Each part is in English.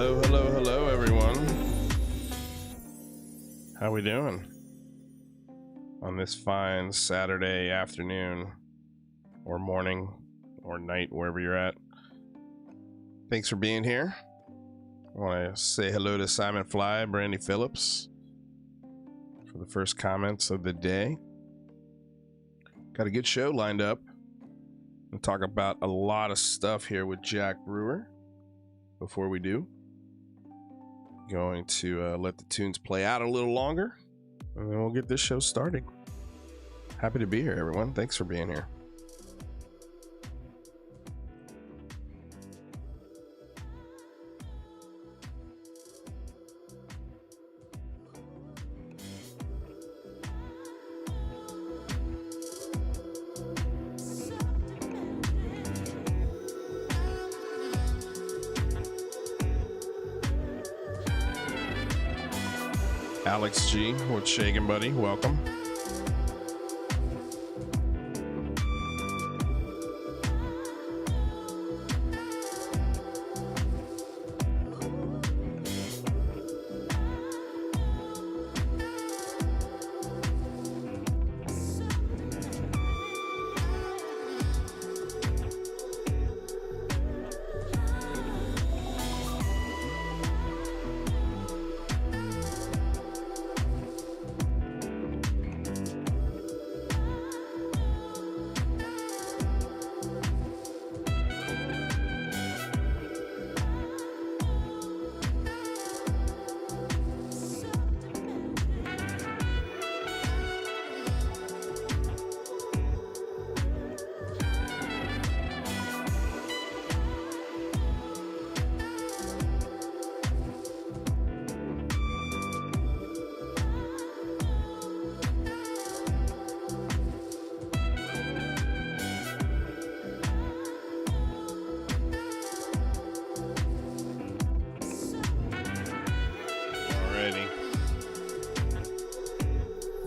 Hello, everyone. How we doing on this fine Saturday afternoon or morning or night, wherever you're at? Thanks for being here. I want to say hello to Simon Fly, Brandy Phillips for the first comments of the day. Got a good show lined up. We'll talk about a lot of stuff here with Jack Brewer. Before we do, going to let the tunes play out a little longer, and then we'll get this show started. Happy to be here, everyone. Thanks for being here. Alex G, what's shaking, buddy? Welcome.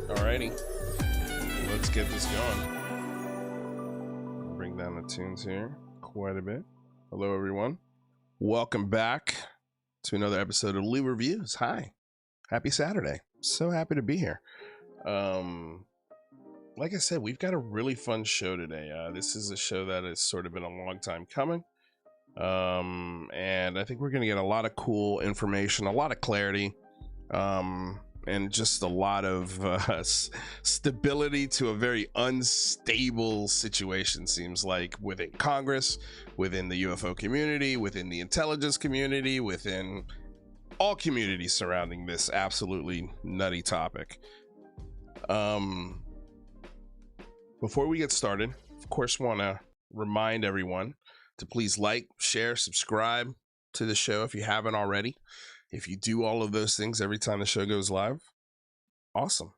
Alrighty, let's get this going. Bring down the tunes here quite a bit. Hello, everyone. Welcome back to another episode of Lee Reviews. Hi, happy Saturday. So happy to be here. Like I said, we've got a really fun show today. This is a show that has sort of been a long time coming. And I think we're going to get a lot of cool information, a lot of clarity, and just a lot of stability to a very unstable situation, seems like, within Congress, within the UFO community, within the intelligence community, within all communities surrounding this absolutely nutty topic. Before we get started, of course, want to remind everyone to please like, share, subscribe to the show if you haven't already. If you do all of those things every time the show goes live, awesome.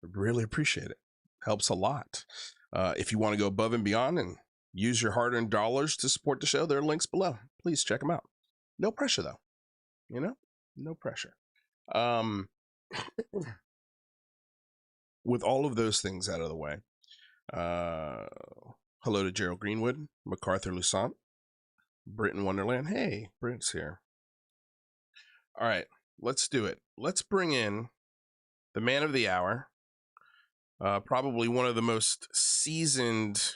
I really appreciate it. Helps a lot. If you want to go above and beyond and use your hard-earned dollars to support the show, there are links below. Please check them out. No pressure, though. You know? No pressure. With all of those things out of the way, hello to Gerald Greenwood, MacArthur Lusant, Britton Wonderland. Hey, Britt's here. All right, let's do it. Let's bring in the man of the hour, probably one of the most seasoned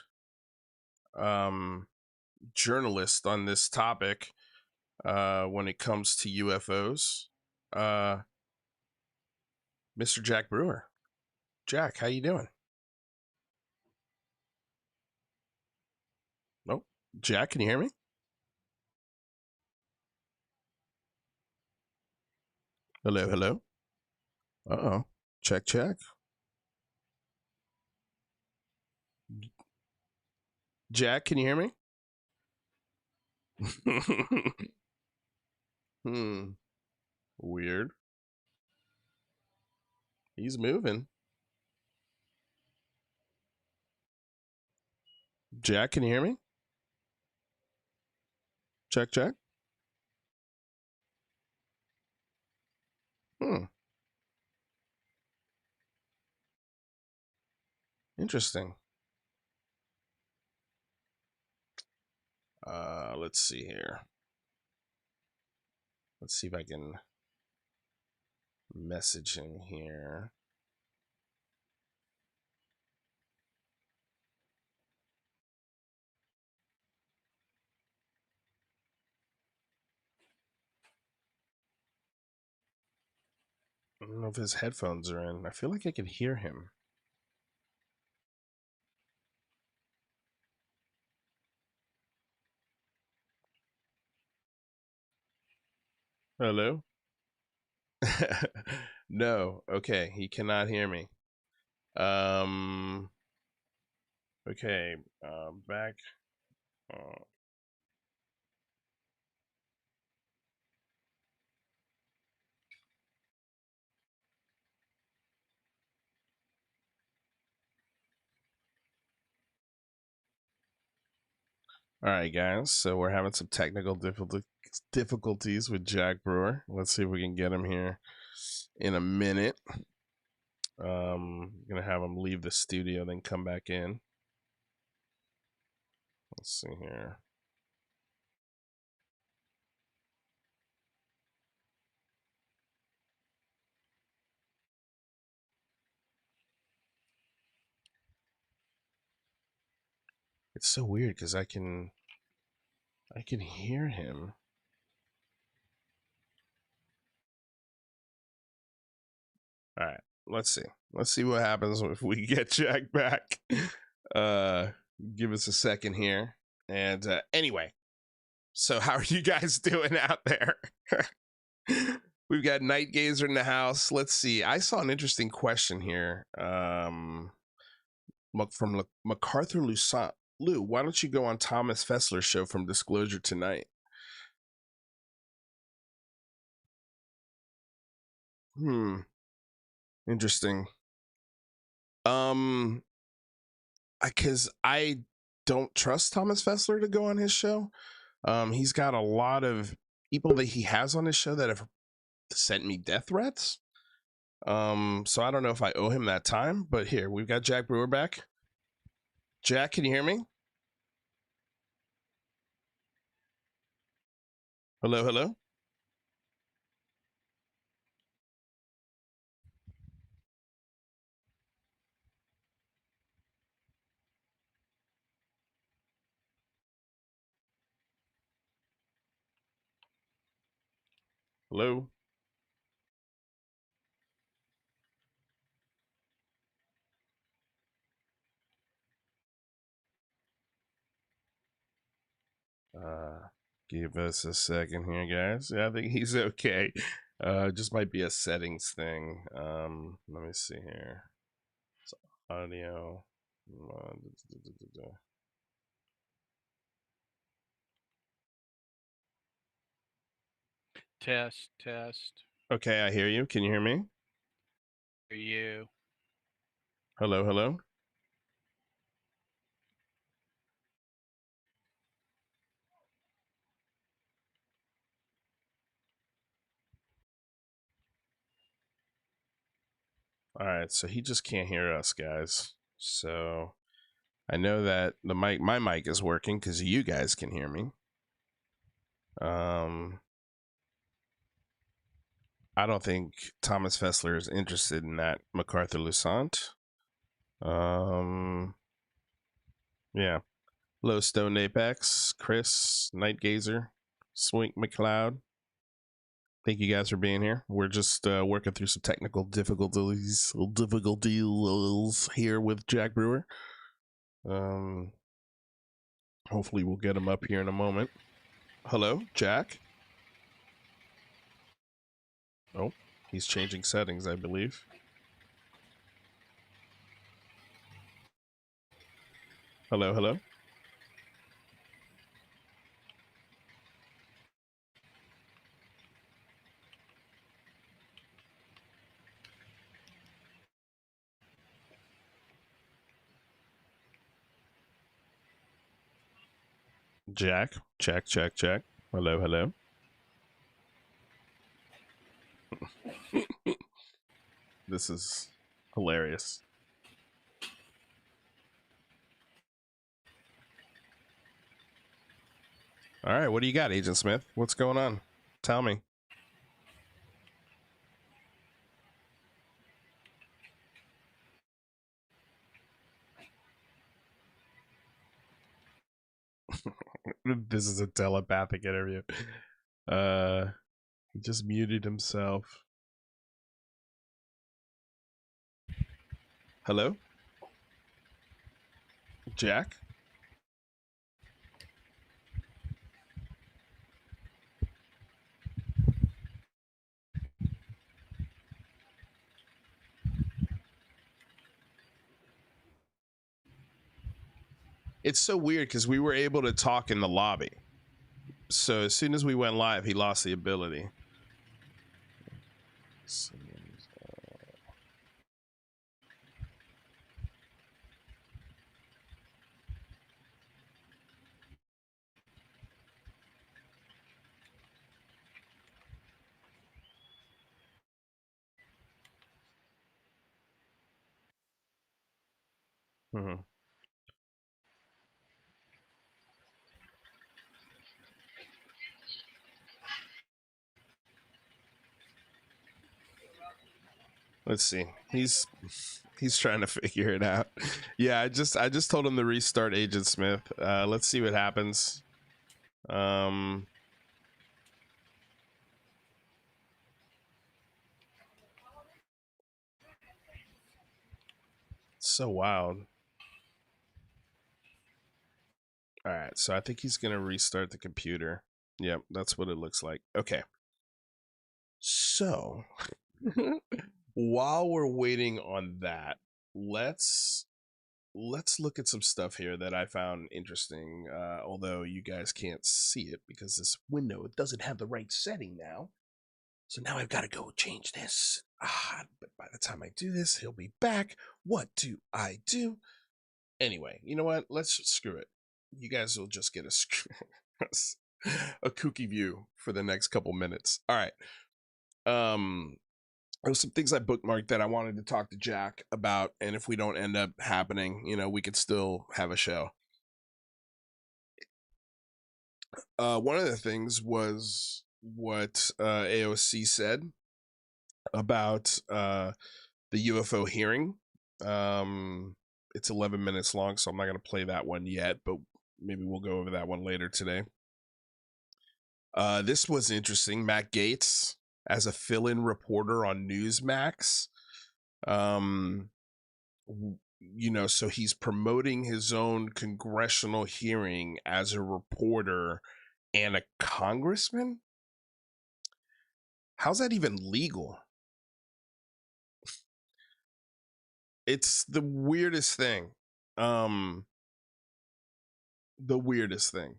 journalists on this topic when it comes to UFOs, Mr. Jack Brewer. Jack, how you doing? Oh, Jack, can you hear me? Hello, hello. Uh-oh. Check. Jack, can you hear me? Weird. He's moving. Jack, can you hear me? Check. Interesting. Let's see here. Let's see if I can message him here. I don't know if his headphones are in. I feel like I can hear him. Hello? No. Okay, he cannot hear me. Okay, back. All right, guys. So we're having some technical difficulties with Jack Brewer. Let's see if we can get him here in a minute. Gonna have him leave the studio, then come back in. Let's see here. It's so weird because I can hear him. All right, let's see. Let's see what happens if we get Jack back. Give us a second here. And anyway, so how are you guys doing out there? We've got Night Gazer in the house. Let's see. I saw an interesting question here from MacArthur Lusant. Lou, why don't you go on Thomas Fessler's show from Disclosure Tonight? Interesting. Because I don't trust Thomas Fessler to go on his show. He's got a lot of people that he has on his show that have sent me death threats. So I don't know if I owe him that time, but here we've got Jack Brewer back. Jack, can you hear me? Hello, hello. Hello. Give us a second here, guys. I think he's okay. Just might be a settings thing. Let me see here. So audio. Test, test. Okay, I hear you. Can you hear me? Hear you. Hello, hello. All right, so he just can't hear us, guys. So I know that my mic is working because you guys can hear me. I don't think Thomas Fessler is interested in that MacArthur Lusant. Yeah. Low Stone Apex, Chris, Night Gazer, Swink McLeod. Thank you guys for being here. We're just working through some technical difficulties here with Jack Brewer. Hopefully we'll get him up here in a moment. Hello, Jack. Oh, he's changing settings, I believe. Hello, hello. Jack, check, check, check. Hello, hello. This is hilarious. All right, what do you got, Agent Smith? What's going on? Tell me. This is a telepathic interview. He just muted himself. Hello? Jack? It's so weird because we were able to talk in the lobby. So as soon as we went live, he lost the ability. Mm-hmm. Let's see. He's trying to figure it out. Yeah, I just told him to restart Agent Smith. Let's see what happens. It's so wild. All right, so I think he's gonna restart the computer. Yep, that's what it looks like. Okay. So while we're waiting on that, let's look at some stuff here that I found interesting. Although you guys can't see it because this window doesn't have the right setting now. So now I've got to go change this. But by the time I do this, he'll be back. What do I do? Anyway, you know what? Let's screw it. You guys will just get a kooky view for the next couple minutes. All right. There's some things I bookmarked that I wanted to talk to Jack about, and if we don't end up happening, we could still have a show. One of the things was what AOC said about the UFO hearing. It's 11 minutes long, so I'm not going to play that one yet, but maybe we'll go over that one later today. This was interesting. Matt Gaetz as a fill-in reporter on Newsmax. So he's promoting his own congressional hearing as a reporter and a congressman. How's that even legal? It's the weirdest thing. The weirdest thing.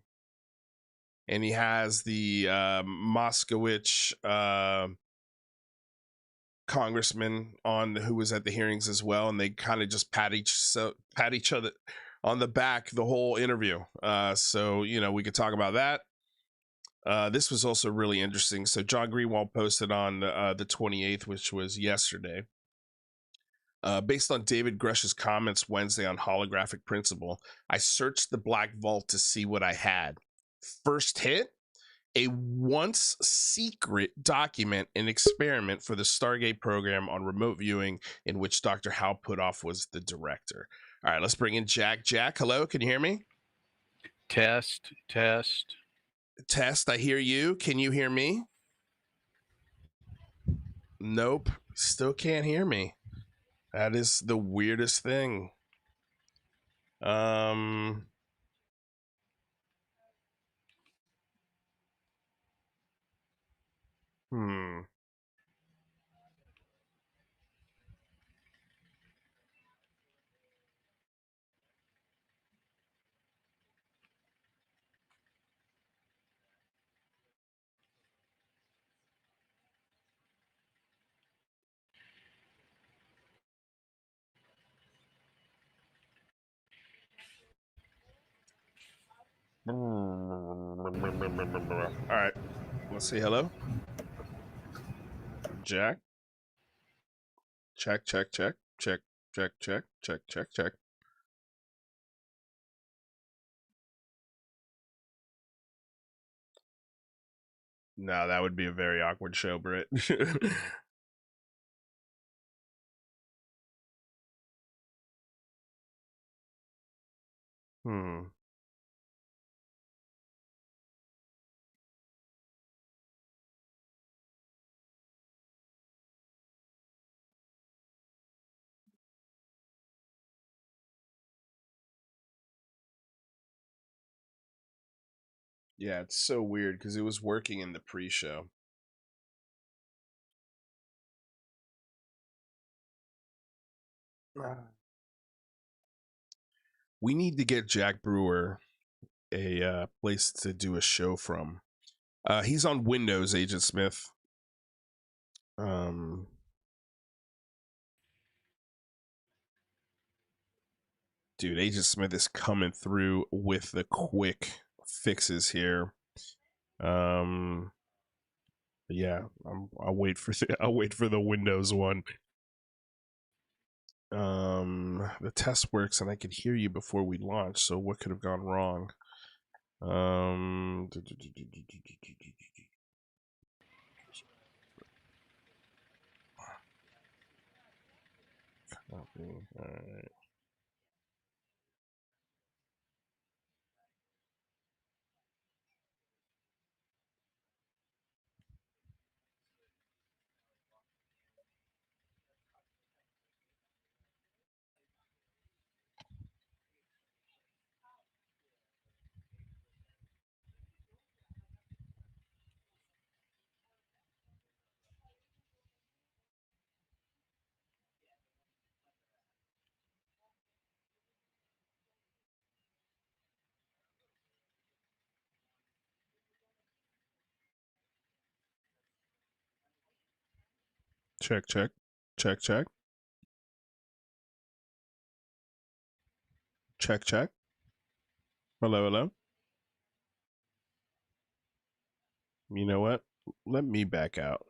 And he has the Moskowitz congressman on who was at the hearings as well, and they kind of just pat each other on the back the whole interview. So we could talk about that. This was also really interesting. So John Greenwald posted on the 28th, which was yesterday. Based on David Grush's comments Wednesday on holographic principle, I searched the Black Vault to see what I had. First hit, a once secret document and experiment for the Stargate program on remote viewing, in which Dr. Hal Puthoff was the director. All right, let's bring in Jack. Jack, hello, can you hear me? Test. Test, I hear you. Can you hear me? Nope, still can't hear me. That is the weirdest thing. Hmm. All right, let's say hello. Jack. Check. No, that would be a very awkward show, Britt. Hmm. Yeah, it's so weird because it was working in the pre-show. Ah. We need to get Jack Brewer a place to do a show from. He's on Windows, Agent Smith. Um, Dude, Agent Smith is coming through with the quick fixes here. Um, yeah, I'll wait for I'll wait for the Windows one. The test works, and I could hear you before we launch. So what could have gone wrong? Um, Copy. All right. Check, check, check, check, check, check. Hello, hello. You know what? Let me back out.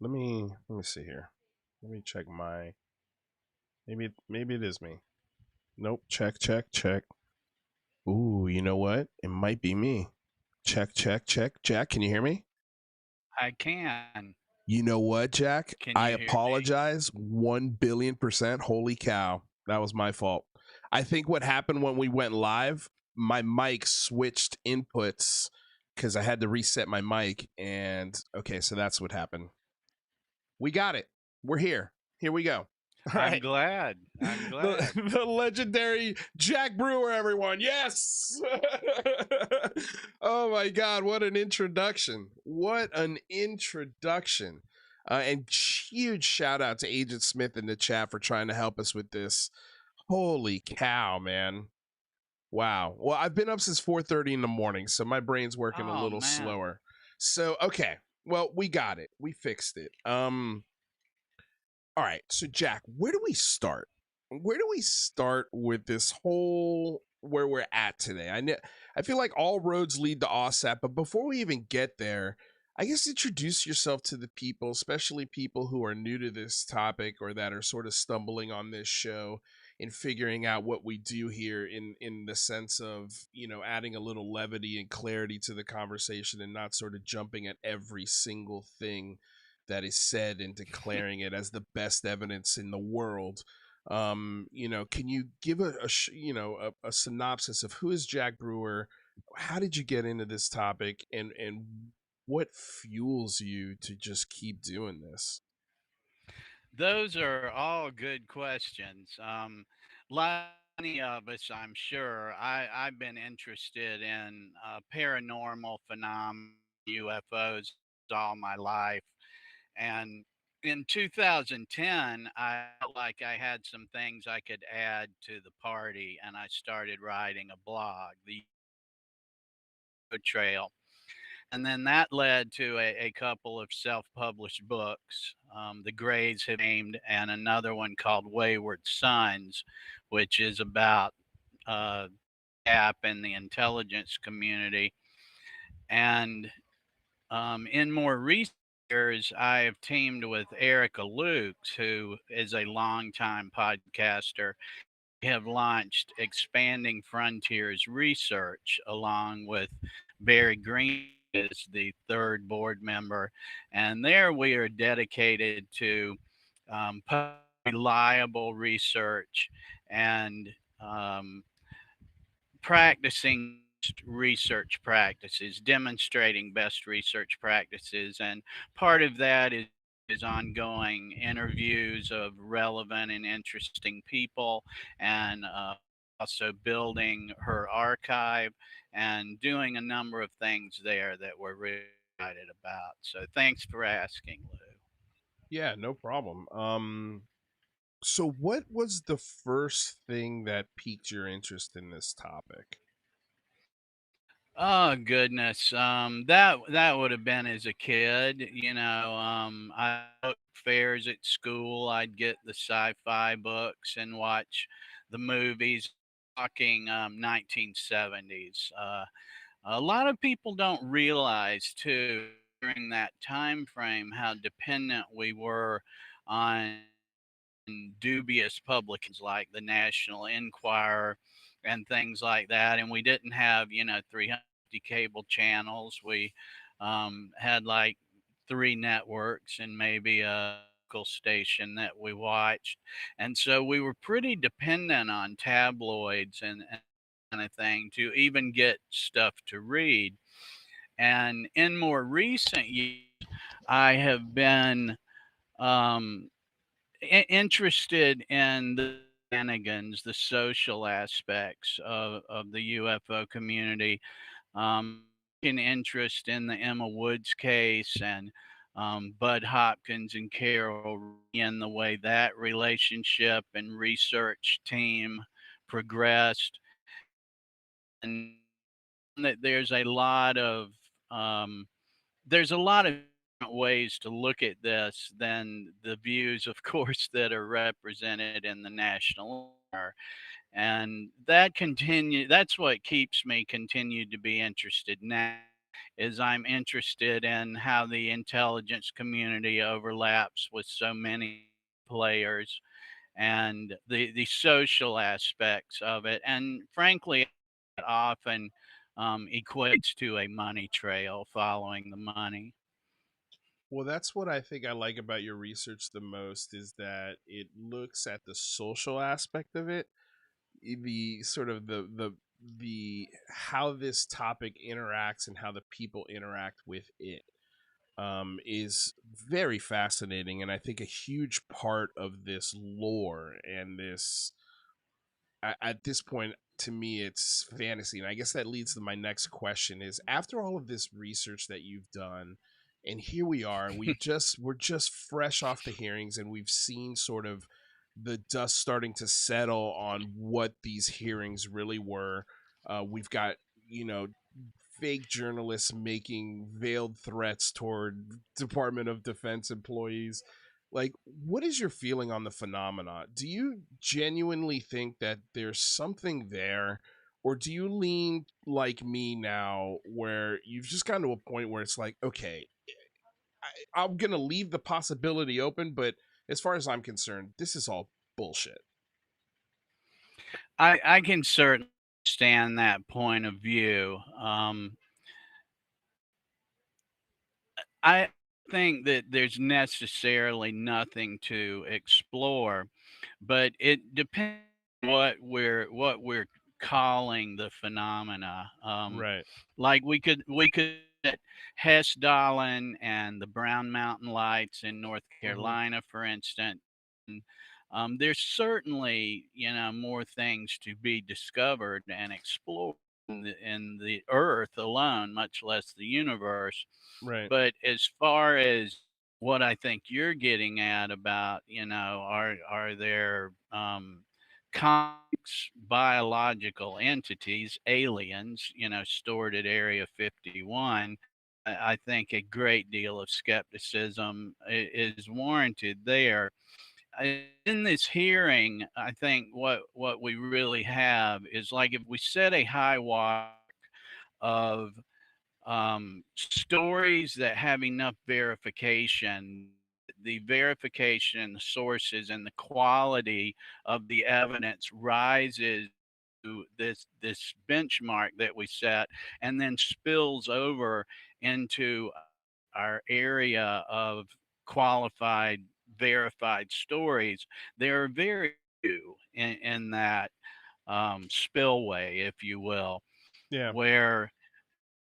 Let me see here. Let me check my. Maybe it is me. Nope. Check, check, check. Ooh, you know what? It might be me. Check, check, check. Jack, can you hear me? I can. You know what, Jack? Can I you hear me? apologize 1 billion%. Holy cow. That was my fault. I think what happened when we went live, my mic switched inputs because I had to reset my mic. And okay, so that's what happened. We got it. We're here. Here we go. All I'm right. glad. I'm The, glad. the legendary Jack Brewer, everyone. Yes. Oh my God. What an introduction. What an introduction. And huge shout out to Agent Smith in the chat for trying to help us with this. Holy cow, man. Wow. Well, I've been up since 4:30 in the morning, so my brain's working a Oh little man. slower. So, okay. Well, we got it. We fixed it. All right, so Jack, where do we start? Where do we start with this whole where we're at today? I feel like all roads lead to OSAP, but before we even get there, I guess introduce yourself to the people, especially people who are new to this topic or that are sort of stumbling on this show and figuring out what we do here in the sense of, adding a little levity and clarity to the conversation and not sort of jumping at every single thing that is said and declaring it as the best evidence in the world. Can you give a synopsis of who is Jack Brewer? How did you get into this topic, and what fuels you to just keep doing this? Those are all good questions. Like many of us, I'm sure, I've been interested in paranormal phenomena, UFOs, all my life. And in 2010, I felt like I had some things I could add to the party, and I started writing a blog, the UFO Trail. And then that led to a couple of self-published books. The Greys have named, and another one called Wayward Sons, which is about uh, gap in the intelligence community. And in more recent years, I have teamed with Erica Lukes, who is a longtime podcaster. We have launched Expanding Frontiers Research along with Barry Green is the third board member. And there we are dedicated to reliable research and practicing research practices, demonstrating best research practices. And part of that is ongoing interviews of relevant and interesting people and also building her archive and doing a number of things there that we're really excited about. So thanks for asking, Lou. Yeah, no problem. So what was the first thing that piqued your interest in this topic? Oh goodness, that would have been as a kid. I book fairs at school. I'd get the sci-fi books and watch the movies. Talking 1970s. A lot of people don't realize too during that time frame how dependent we were on dubious publications like the National Enquirer and things like that. And we didn't have, 350 cable channels. We had like three networks and maybe a local station that we watched. And so we were pretty dependent on tabloids and kind of thing to even get stuff to read. And in more recent years, I have been um, interested in the shenanigans, the social aspects of the UFO community. An interest in the Emma Woods case and Bud Hopkins and Carol and the way that relationship and research team progressed, and that um, there's a lot of different ways to look at this than the views, of course, that are represented in the national honor. And that's what keeps me continued to be interested now, is I'm interested in how the intelligence community overlaps with so many players and the social aspects of it. And frankly, it often equates to a money trail, following the money. Well, that's what I think I like about your research the most is that it looks at the social aspect of it, the sort of the how this topic interacts and how the people interact with it. Is very fascinating, and I think a huge part of this lore and this at this point to me it's fantasy, and I guess that leads to my next question is after all of this research that you've done, and here we are, we're just fresh off the hearings, and we've seen sort of the dust starting to settle on what these hearings really were. We've got, you know, fake journalists making veiled threats toward Department of Defense employees. Like, what is your feeling on the phenomena? Do you genuinely think that there's something there, or do you lean like me now where you've just gotten to a point where it's like, okay, I'm gonna leave the possibility open, but as far as I'm concerned, this is all bullshit. I can certainly understand that point of view. I think that there's necessarily nothing to explore, but it depends what we're calling the phenomena. Right. Like we could at Hess-Dahlen and the Brown Mountain Lights in North Mm-hmm. Carolina, for instance. And, there's certainly more things to be discovered and explored in the Earth alone, much less the universe. Right. But as far as what I think you're getting at about, are there complex biological entities, aliens, stored at Area 51? I think a great deal of skepticism is warranted there. In this hearing, I think what we really have is, like, if we set a high water of stories that have enough verification, the verification and the sources and the quality of the evidence rises to this benchmark that we set, and then spills over into our area of qualified, verified stories. There are very few in that spillway, if you will, Yeah. where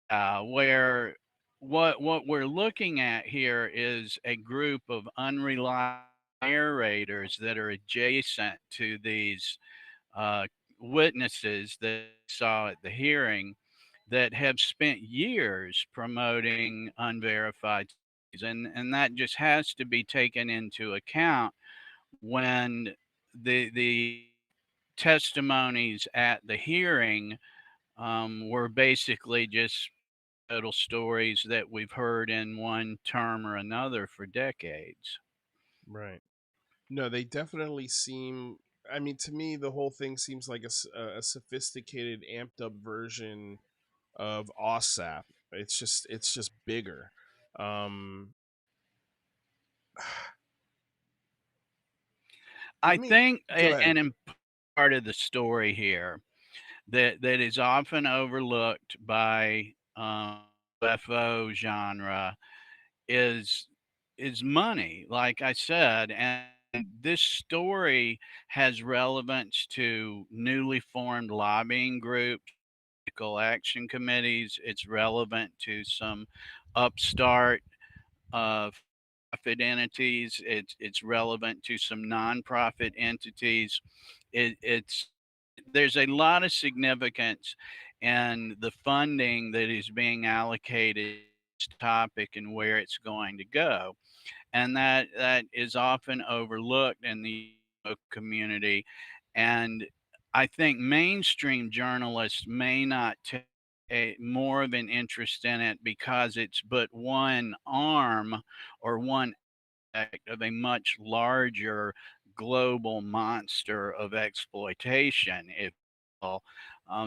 where what we're looking at here is a group of unreliable narrators that are adjacent to these uh, witnesses that saw at the hearing that have spent years promoting unverified studies, and that just has to be taken into account when the testimonies at the hearing were basically just total stories that we've heard in one term or another for decades. Right. No, they definitely seem. I mean, to me, the whole thing seems like a sophisticated, amped up version of OSAP. It's just bigger. Um, let I me think go ahead. an important part of the story here that is often overlooked by UFO genre is is money, like I said, and this story has relevance to newly formed lobbying groups, political action committees. It's relevant to some upstart profit entities. It's relevant to some nonprofit entities. It's there's a lot of significance in the funding that is being allocated to this topic and where it's going to go, and that is often overlooked in the community. And I think mainstream journalists may not take a more of an interest in it because it's but one arm or one aspect of a much larger global monster of exploitation, if you will.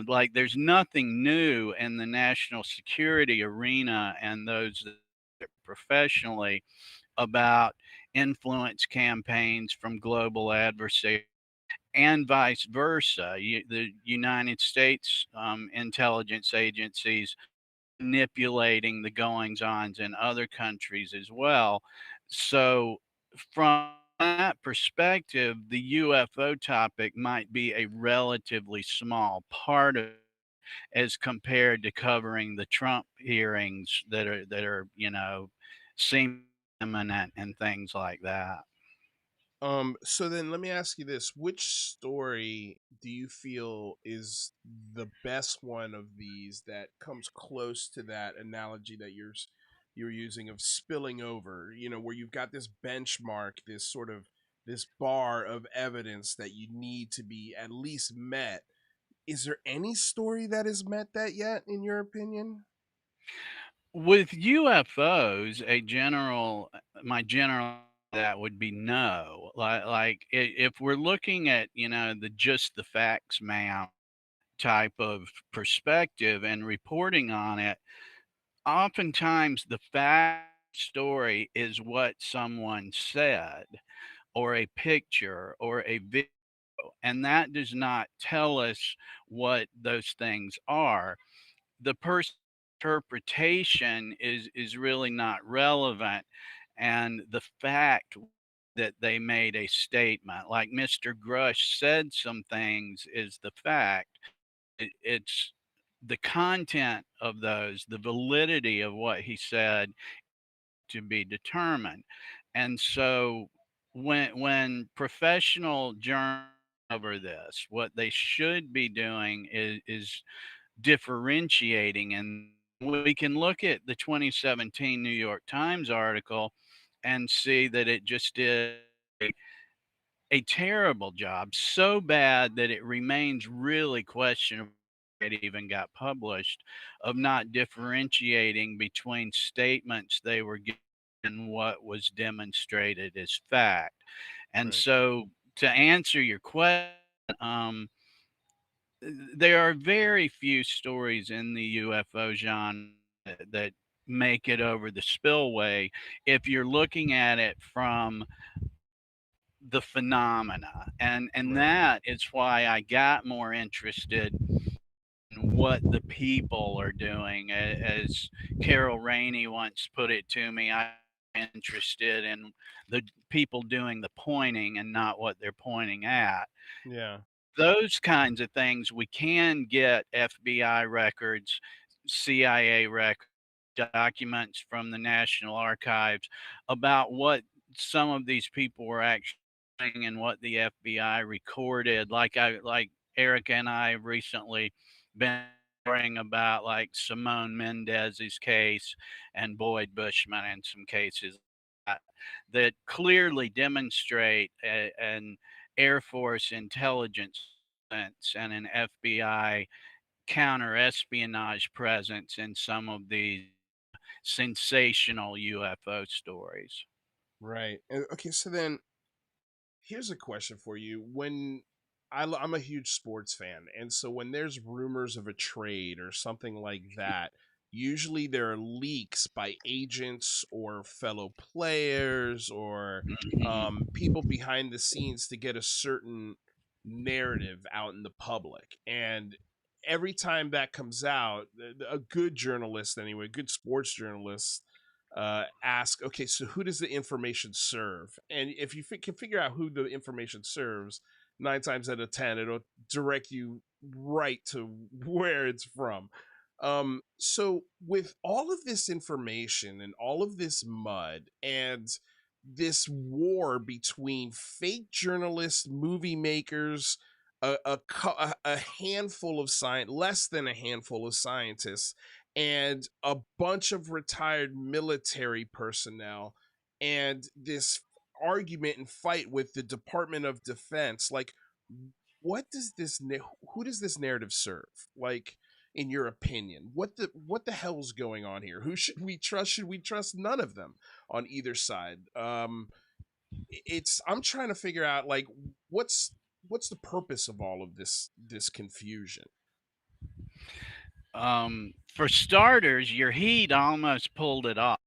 Like there's nothing new in the national security arena and those that do it professionally about influence campaigns from global adversaries and vice versa. The United States intelligence agencies manipulating the goings ons in other countries as well. So, from that perspective, the UFO topic might be a relatively small part of it as compared to covering the Trump hearings that are seem imminent and things like that. So then let me ask you this. Which story do you feel is the best one of these that comes close to that analogy that you're using of spilling over, where you've got this benchmark, this sort of this bar of evidence that you need to be at least met. Is there any story that has met that yet in your opinion? With UFOs, my general that would be no. Like if we're looking at the just the facts, ma'am, type of perspective and reporting on it, oftentimes the fact story is what someone said or a picture or a video, and that does not tell us what those things are. The person's interpretation is really not relevant, and the fact that they made a statement like Mr. Grush said some things is the fact. It's the content of those, the validity of what he said, to be determined. And so when professional journalists cover this, what they should be doing is differentiating. And we can look at the 2017 New York Times article and see that it just did a terrible job, so bad that it remains really questionable. It even got published, of not differentiating between statements they were giving and what was demonstrated as fact. And Right. so, to answer your question, um, there are very few stories in the UFO genre that make it over the spillway if you're looking at it from the phenomena. And Right. that is why I got more interested in what the people are doing. As Carol Rainey once put it to me, I'm interested in the people doing the pointing and not what they're pointing at. Yeah. Those kinds of things we can get FBI records, CIA records, documents from the National Archives about what some of these people were actually doing and what the FBI recorded. Like Erica and I have recently been worrying about like Simone Mendez's case and Boyd Bushman and some cases that, that clearly demonstrate an Air Force intelligence and an FBI counter espionage presence in some of these sensational UFO stories. Right. Okay, so then here's a question for you. When I'm a huge sports fan, and so when there's rumors of a trade or something like that, usually there are leaks by agents or fellow players or Mhm. people behind the scenes to get a certain narrative out in the public. And every time that comes out, a good journalist, anyway, good sports journalist, ask, okay, so who does the information serve? And if you can figure out who the information serves, 9 times out of 10, it'll direct you right to where it's from. So with all of this information and all of this mud and this war between fake journalists, movie makers, a handful of science, less than a handful of scientists, and a bunch of retired military personnel, and this argument and fight with the Department of Defense, like what does who does this narrative serve? Like, in your opinion, what the hell's going on here? Who should we trust? Should we trust none of them on either side? It's I'm trying to figure out, like, what's the purpose of all of this confusion? For starters, your Heat almost pulled it off.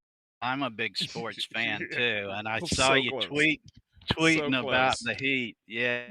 I'm a big sports fan too, and I saw So you close. So tweeting about close. the Heat. Yeah,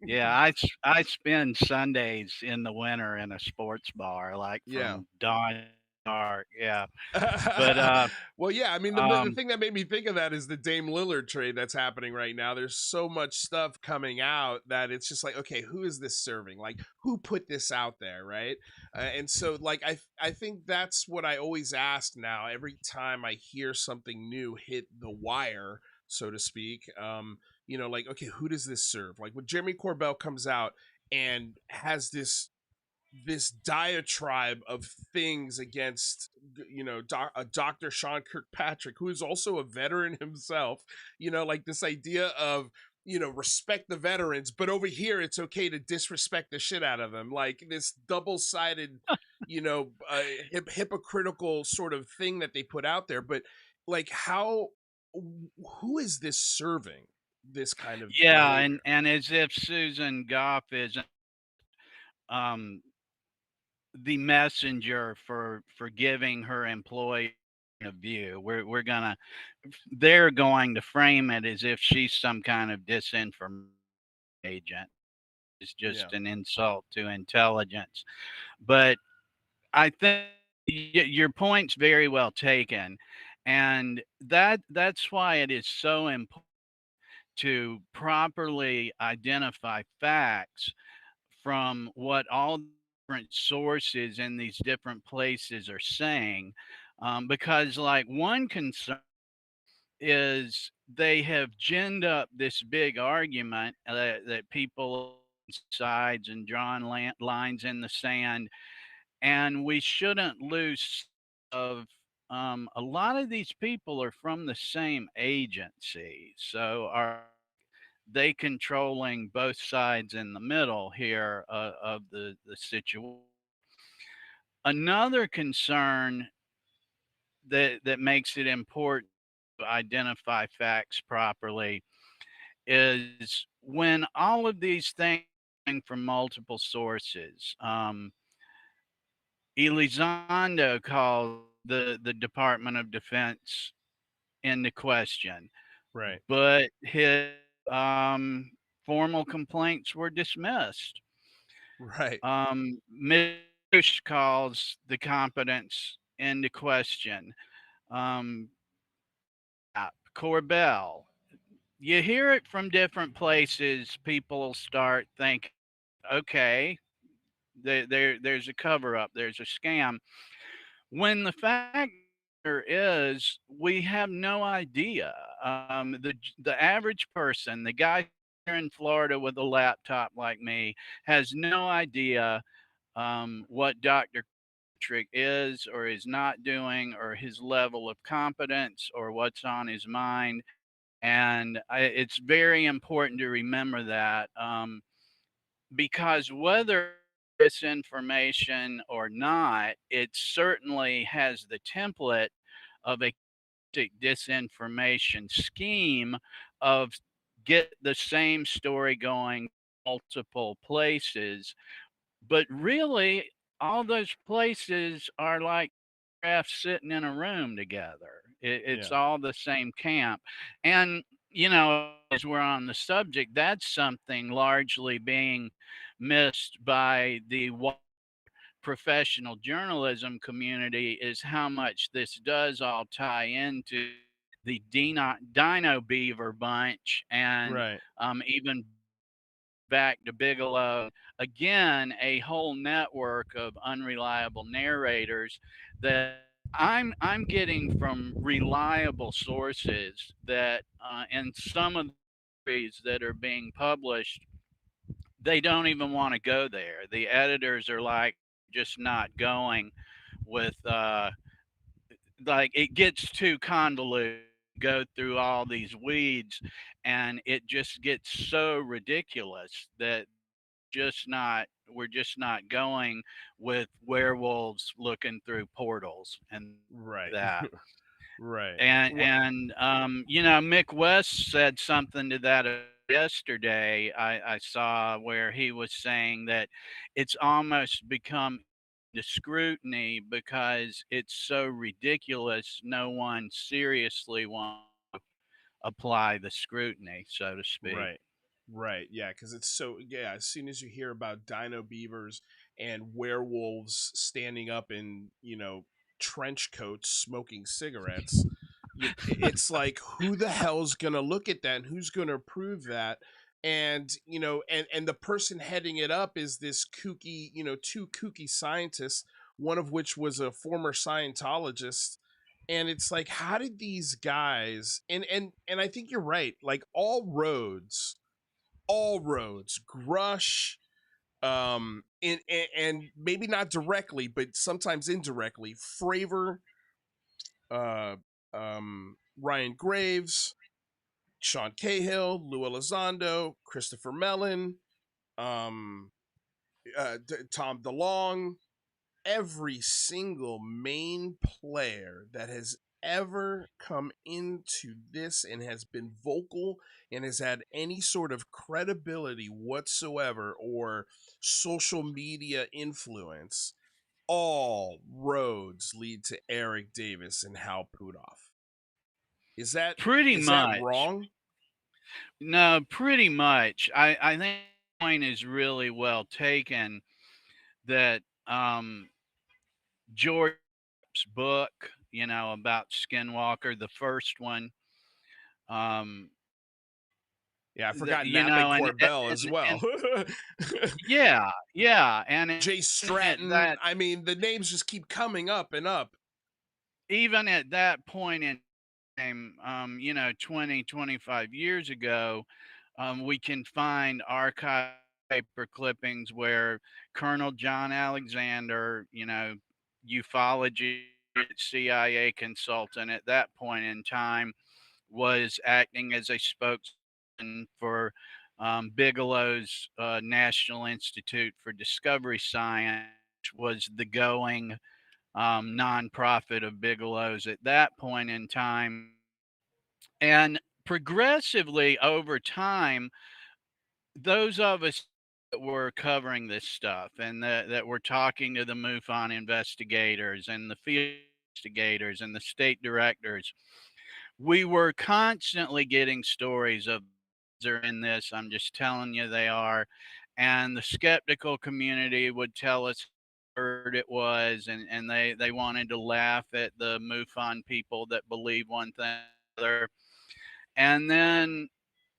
yeah. I spend Sundays in the winter in a sports bar, like Yeah. from dawn to dark. Yeah, but Well, yeah, I mean, the um, thing that made me think of that is the Dame Lillard trade that's happening right now. There's so much stuff coming out that it's just like, okay, who is this serving? Like, who put this out there, right? And so, like, I think that's what I always ask now. Every time I hear something new hit the wire, so to speak, like, okay, who does this serve? Like when Jeremy Corbell comes out and has this diatribe of things against Dr. Sean Kirkpatrick, who is also a veteran himself, like this idea of respect the veterans, but over here it's okay to disrespect the shit out of them, like this double-sided, hypocritical sort of thing that they put out there. But like, who is this serving, this kind of yeah, behavior? and as if Susan Goff isn't um, the messenger for giving her employee a view. They're going to frame it as if she's some kind of disinformation agent. It's Yeah. just an insult to intelligence. But I think your point's very well taken, and that's why it is so important to properly identify facts from what all different sources in these different places are saying. Because, like, one concern is they have ginned up this big argument that people sides and drawn lines in the sand, and we shouldn't lose of a lot of these people are from the same agency. So are they controlling both sides in the middle here of the situation? Another concern that makes it important to identify facts properly is when all of these things coming from multiple sources. Elizondo called the Department of Defense into question, Right. but his um, formal complaints were dismissed. Right. Mish calls the competence into question. Um, Corbell, you hear it from different places. People start thinking, okay, there's a cover up, there's a scam. When the fact is, we have no idea. The average person, the guy here in Florida with a laptop like me has no idea what Dr. Trick is or is not doing, or his level of competence, or what's on his mind. And it's very important to remember that, because whether disinformation or not, it certainly has the template of a disinformation scheme of get the same story going multiple places. But really, all those places are like crafts sitting in a room together. It's Yeah. all the same camp. And, as we're on the subject, that's something largely being missed by the professional journalism community, is how much this does all tie into the Dino Beaver bunch, and Right. even back to Bigelow. Again, a whole network of unreliable narrators that I'm getting from reliable sources that, in some of the stories that are being published, they don't even want to go there. The editors are like just not going with, like, it gets too convoluted, go through all these weeds, and it just gets so ridiculous that we're just not going with werewolves looking through portals and Right. that. Right. And Mick West said something to that yesterday. I saw where he was saying that it's almost become the scrutiny because it's so ridiculous. No one seriously wants to apply the scrutiny, so to speak. Right. Right. Yeah, because it's so, yeah, as soon as you hear about dino beavers and werewolves standing up in, trench coats smoking cigarettes, it's like, who the hell's going to look at that and who's going to approve that? And, and the person heading it up is this kooky, two kooky scientists, one of which was a former Scientologist. And it's like, how did these guys, and I think you're right, like all roads, Grush, and maybe not directly, but sometimes indirectly, Fravor, uh, Ryan Graves, Sean Cahill, Lou Elizondo, Christopher Mellon, um, Tom DeLong, every single main player that has ever come into this and has been vocal and has had any sort of credibility whatsoever or social media influence, all roads lead to Eric Davis and Hal Puthoff. Is that Pretty is that much. wrong? No, pretty much. I think the point is really well taken, that George's book, about Skinwalker, the first one, um, Yeah, I the, forgot Napa and, Corbell as well. yeah, yeah, and Jay even at Stratton. that, I mean, the names just keep coming up and up. even at that point in time, 20, 25 years ago, we can find archive paper clippings where Colonel John Alexander, ufology CIA consultant at that point in time, was acting as a spokesman for Bigelow's National Institute for Discovery Science, which was the going nonprofit of Bigelow's at that point in time. And progressively over time, those of us that were covering this stuff, and that were talking to the MUFON investigators and the field investigators and the state directors, we were constantly getting stories of they're in this. I'm just telling you they are. And the skeptical community would tell us what it was, and they wanted to laugh at the MUFON people that believe one thing or other. And then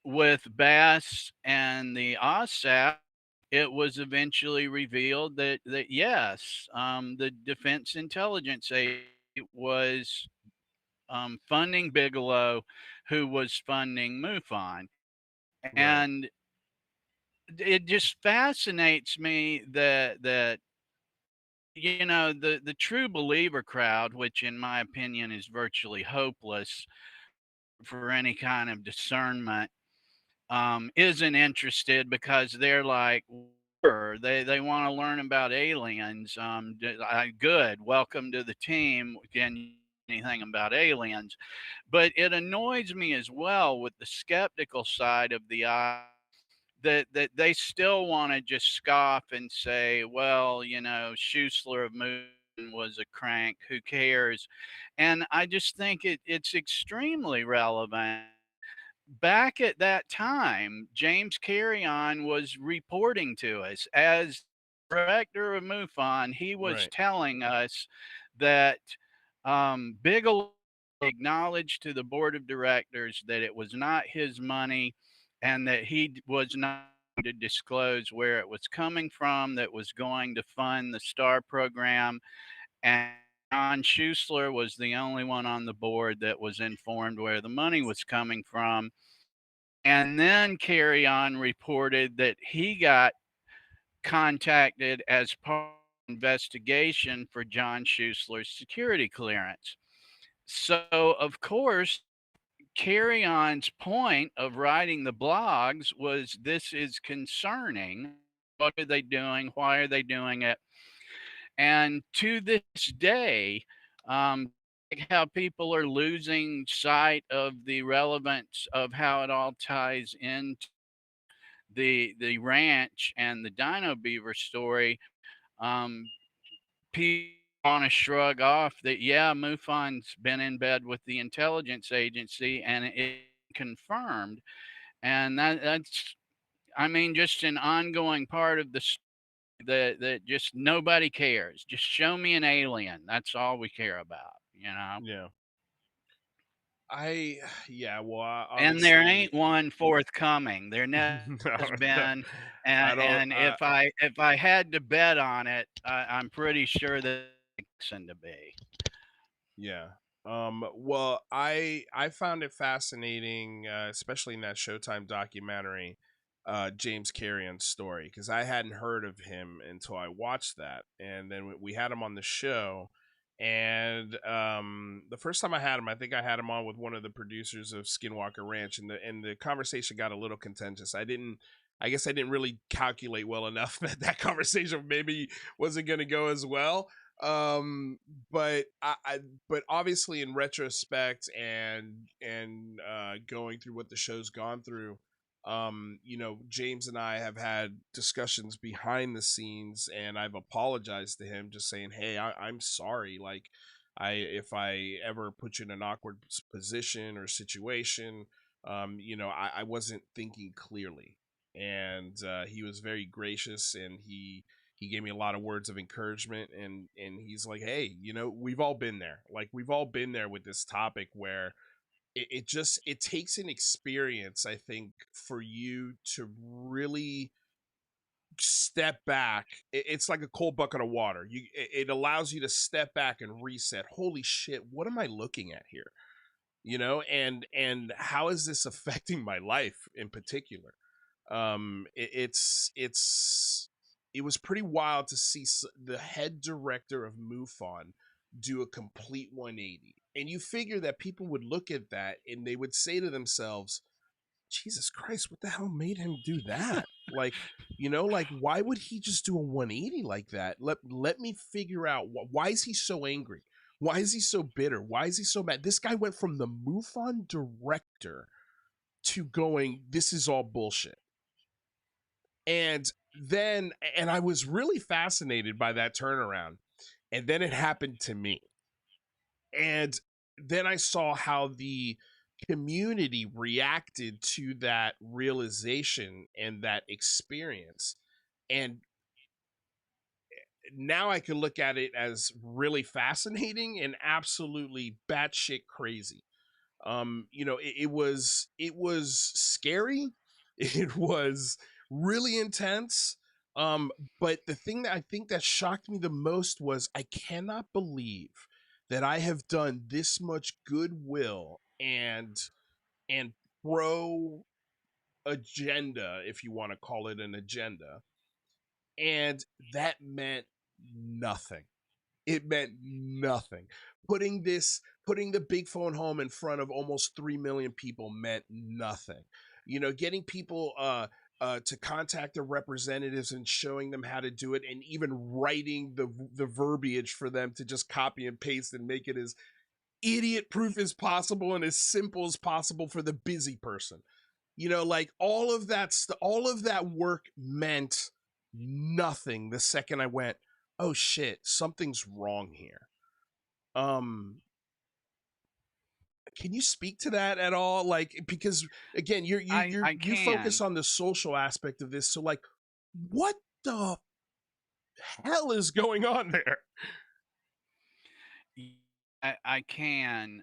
with Bass and the OSAP, it was eventually revealed that yes, the Defense Intelligence Agency was funding Bigelow, who was funding MUFON. Right. And it just fascinates me that the true believer crowd, which in my opinion is virtually hopeless for any kind of discernment, isn't interested because they're like, "Sure," they want to learn about aliens. Good, welcome to the team. Can you anything about aliens? But it annoys me as well with the skeptical side of the eye that they still want to just scoff and say, well, Schuessler of Moon was a crank. Who cares? And I just think it's extremely relevant. Back at that time, James Carrion was reporting to us as director of MUFON. He was Right. telling us that Bigelow acknowledged to the board of directors that it was not his money and that he was not going to disclose where it was coming from, that was going to fund the STAR program. And John Schuessler was the only one on the board that was informed where the money was coming from. And then Carry On reported that he got contacted as part of the investigation for John Schuessler's security clearance. So, of course, Carry On's point of writing the blogs was this is concerning. What are they doing? Why are they doing it? And to this day, like how people are losing sight of the relevance of how it all ties into the ranch and the Dino Beaver story, um, people want to shrug off that yeah, MUFON's been in bed with the intelligence agency and it confirmed, and that's I mean just an ongoing part of the story that just nobody cares. Just show me an alien. That's all we care about. Yeah. I yeah, well, And there obviously ain't one forthcoming. There never no, has no, been, I don't and if I had to bet on it, I'm pretty sure that it's fixing to be. yeah. Well, I found it fascinating, especially in that Showtime documentary, James Carrion's story, because I hadn't heard of him until I watched that, and then we had him on the show, and the first time I had him, I think I had him on with one of the producers of Skinwalker Ranch, and the conversation got a little contentious. I guess I didn't really calculate well enough that that conversation maybe wasn't going to go as well. um but but obviously in retrospect and going through what the show's gone through, James and I have had discussions behind the scenes, and I've apologized to him, just saying, hey, I'm sorry, like, if I ever put you in an awkward position or situation, I wasn't thinking clearly. And he was very gracious, and he gave me a lot of words of encouragement, and he's like, hey, we've all been there, like, we've all been there with this topic where it takes an experience, I think, for you to really step back. It's like a cold bucket of water. It allows you to step back and reset. Holy shit, what am I looking at here? And how is this affecting my life in particular? It was pretty wild to see the head director of MUFON do a complete 180. And you figure that people would look at that and they would say to themselves, Jesus Christ, what the hell made him do that? Like, like, why would he just do a 180 like that? Let me figure out why is he so angry? Why is he so bitter? Why is he so mad? This guy went from the MUFON director to going, this is all bullshit. And then, and I was really fascinated by that turnaround. And then it happened to me. And then I saw how the community reacted to that realization and that experience. And now I can look at it as really fascinating and absolutely batshit crazy. It was scary. It was really intense. But the thing that I think that shocked me the most was I cannot believe that I have done this much goodwill and pro agenda, if you want to call it an agenda. And that meant nothing. It meant nothing. Putting the big phone home in front of almost 3 million people meant nothing. Getting people to contact their representatives and showing them how to do it, and even writing the verbiage for them to just copy and paste and make it as idiot proof as possible and as simple as possible for the busy person. Like all of that work meant nothing the second I went, oh shit, something's wrong here. Um, can you speak to that at all? Like, because again, I you focus can. on the social aspect of this. So like, what the hell is going on there? I can.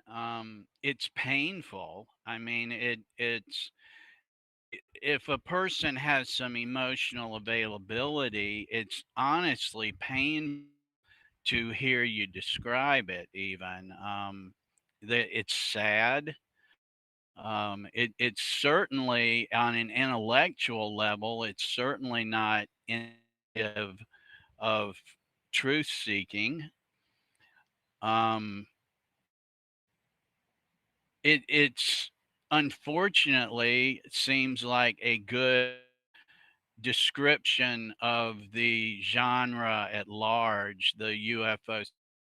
It's painful. I mean, it's if a person has some emotional availability, it's honestly pain to hear you describe it. Even that it's sad. It's certainly on an intellectual level. It's certainly not indicative of truth seeking. Um, it's unfortunately seems like a good description of the genre at large, the UFO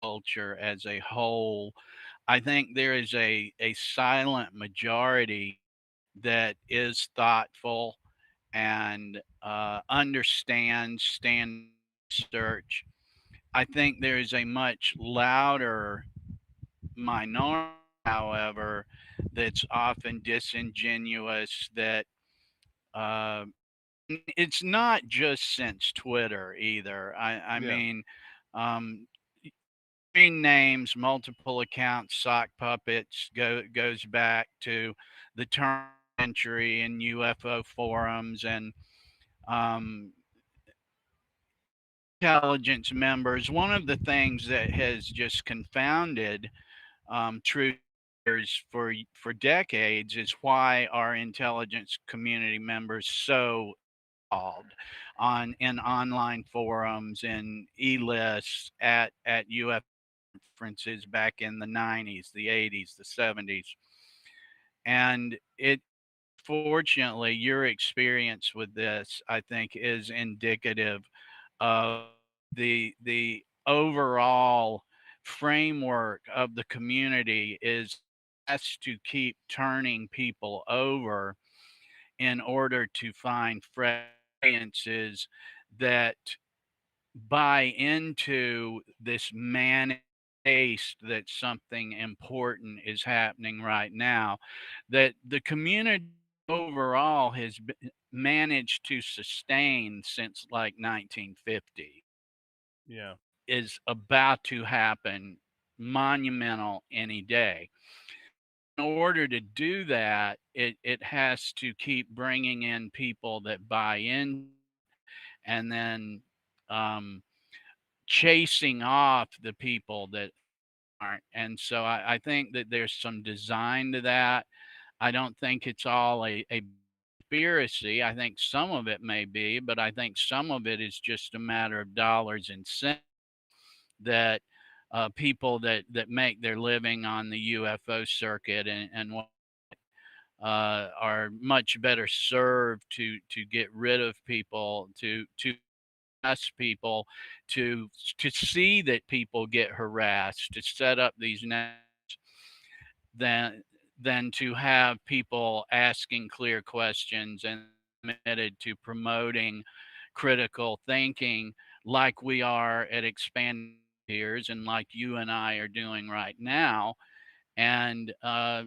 culture as a whole. I think there is a silent majority that is thoughtful and understands stand research. I think there is a much louder minority, however, that's often disingenuous. That uh, it's not just since Twitter either. I Yeah, mean, um, screen names, multiple accounts, sock puppets goes back to the turn of the century in UFO forums and um, intelligence members. One of the things that has just confounded truthers for decades is why our intelligence community members so involved on in online forums and e-lists at UFO conferences back in the 90s, the 80s, the 70s. And it fortunately your experience with this I think is indicative of the overall framework of the community is has to keep turning people over in order to find fresh experiences that buy into this manic taste that something important is happening right now, that the community overall has managed to sustain since like 1950 yeah. is about to happen monumental any day. In order to do that, it has to keep bringing in people that buy in and then um, chasing off the people that aren't. And so I think that there's some design to that. I don't think it's all a conspiracy. I think some of it may be, but I think some of it is just a matter of dollars and cents that people that make their living on the UFO circuit and are much better served to get rid of people to harass people to see that people get harassed to set up these nets than than to have people asking clear questions and committed to promoting critical thinking like we are at expanding peers and like you and I are doing right now. And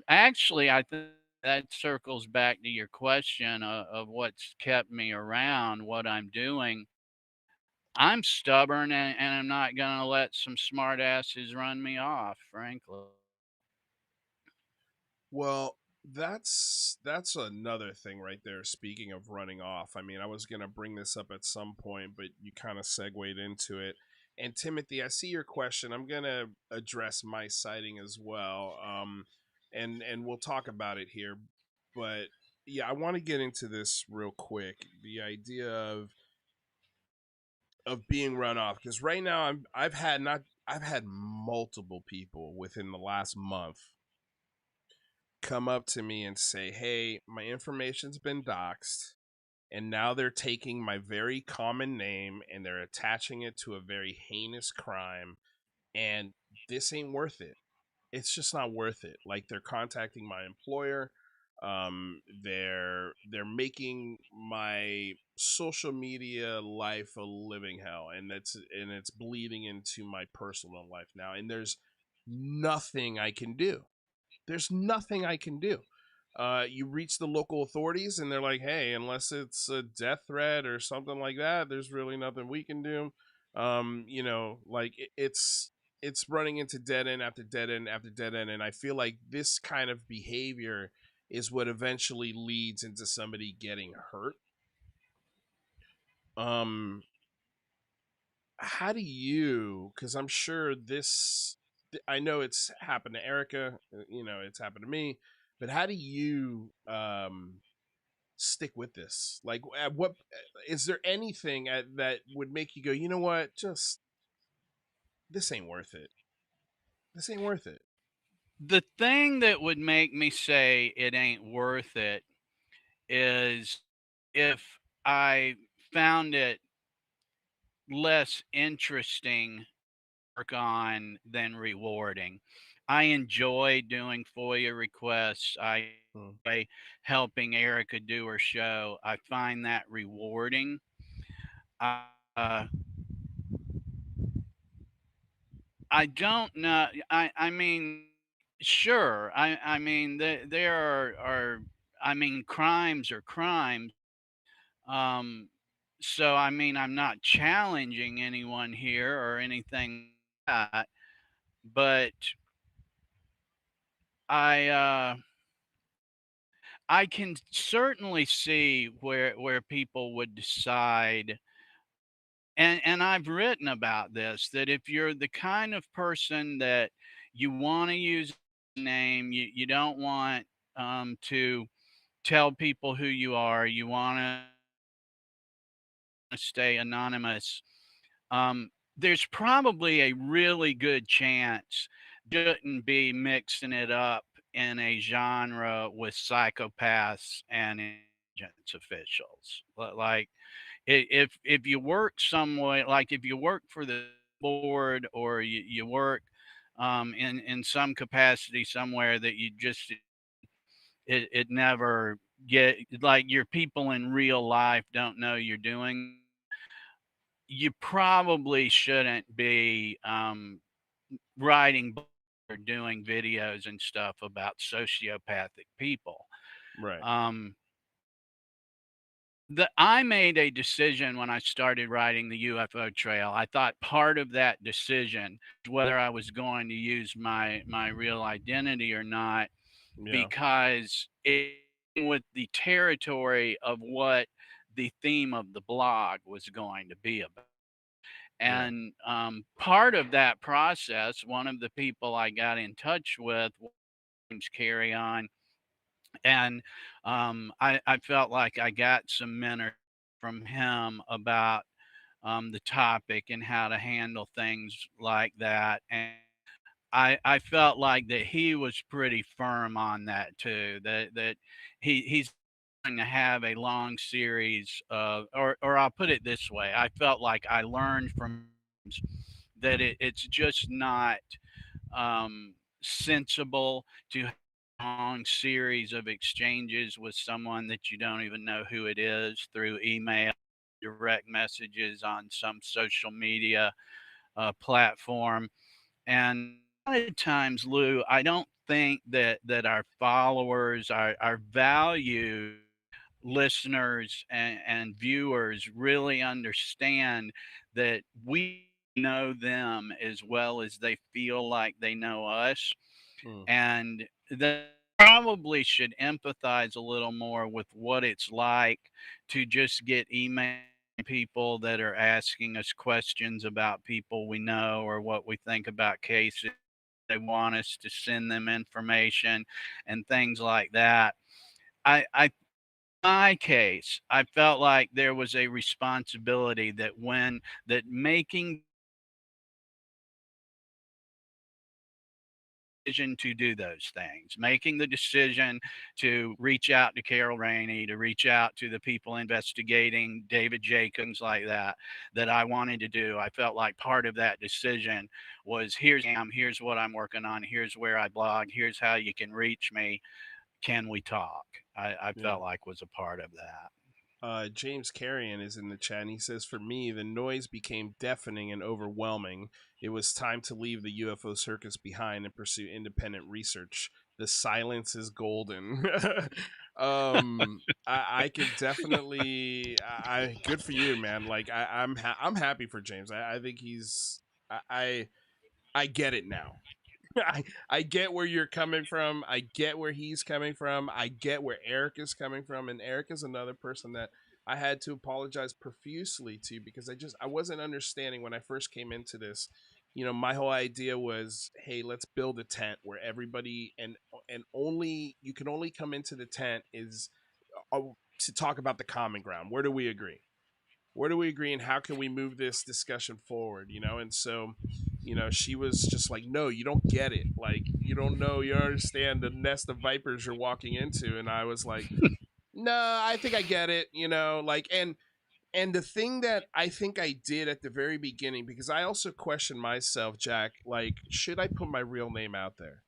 actually, I think that circles back to your question of what's kept me around, what I'm doing. I'm stubborn and I'm not going to let some smart asses run me off, frankly. Well, that's another thing right there. Speaking of running off, I mean, I was gonna bring this up at some point, but you kind of segued into it. And Timothy, I see your question. I'm gonna address my sighting as well, and we'll talk about it here. But yeah, I want to get into this real quick. The idea of being run off, because right now I've had multiple people within the last month come up to me and say, "Hey, my information's been doxxed, and now they're taking my very common name and they're attaching it to a very heinous crime, and this ain't worth it. It's just not worth it." Like, they're contacting my employer. They're making my social media life a living hell, and it's bleeding into my personal life now, and nothing I can do there's nothing I can do. You reach the local authorities, and they're like, "Hey, unless it's a death threat or something like that, there's really nothing we can do." Like, it's running into dead end after dead end after dead end, and I feel like this kind of behavior is what eventually leads into somebody getting hurt. Um, how do you? Because I'm sure this. I know it's happened to Erica. It's happened to me. But how do you stick with this? Like, at what is there anything that would make you go, you know what, just this ain't worth it. This ain't worth it. The thing that would make me say it ain't worth it is if I found it less interesting work on than rewarding. I enjoy doing FOIA requests. I Mm, enjoy helping Erica do her show. I find that rewarding. I, uh, I don't know. I mean, sure. I mean, there are, I mean, crimes are crimes. Um, so, I mean, I'm not challenging anyone here or anything like that, but I, I can certainly see where people would decide, and I've written about this, that if you're the kind of person that you want to use a name, you don't want to tell people who you are, you want to stay anonymous. There's probably a really good chance you shouldn't be mixing it up in a genre with psychopaths and intelligence officials. Like, if you work somewhere, like if you work for the board, or you work in some capacity somewhere that you just it never get, like, your people in real life don't know you're doing, you probably shouldn't be writing or doing videos and stuff about sociopathic people. right. Um, I made a decision when I started writing the UFO trail. I thought part of that decision, whether I was going to use my real identity or not, Yeah. because it with the territory of what the theme of the blog was going to be about. Yeah. And part of that process, one of the people I got in touch with was James Carry On, and I felt like I got some mentor from him about the topic and how to handle things like that. And I felt like that he was pretty firm on that too. That he's going to have a long series of, or I'll put it this way: I felt like I learned from that it's just not sensible to have a long series of exchanges with someone that you don't even know who it is through email, direct messages on some social media platform. And a lot of times, Lou, I don't think that our followers, our valued listeners and viewers really understand that we know them as well as they feel like they know us. Mm, And they probably should empathize a little more with what it's like to just get email people that are asking us questions about people we know or what we think about cases. They want us to send them information and things like that. I My case, I felt like there was a responsibility that when that making decision to do those things, making the decision to reach out to Carol Rainey, to reach out to the people investigating David Jacobs like that, that I wanted to do. I felt like part of that decision was here's what I'm working on, here's where I blog, here's how you can reach me. Can we talk? I Yeah. felt like was a part of that. James Carrion is in the chat, and he says, "For me, the noise became deafening and overwhelming. It was time to leave the UFO circus behind and pursue independent research. The silence is golden." I could definitely, good for you, man. Like, I'm happy for James. I think he's, I, I, I get it now. I get where you're coming from. I get where he's coming from. I get where Eric is coming from. And Eric is another person that I had to apologize profusely to because I wasn't understanding when I first came into this. You know, my whole idea was, hey, let's build a tent where everybody and only you can only come into the tent is uh, to talk about the common ground. Where do we agree? Where do we agree and how can we move this discussion forward, you know? And so, you know, she was just like, no, you don't get it, like you don't know, you don't understand the nest of vipers you're walking into. And I was like, no, I think I get it, you know, like, and the thing that I think I did at the very beginning, because I also questioned myself, Jack, like, should I put my real name out there?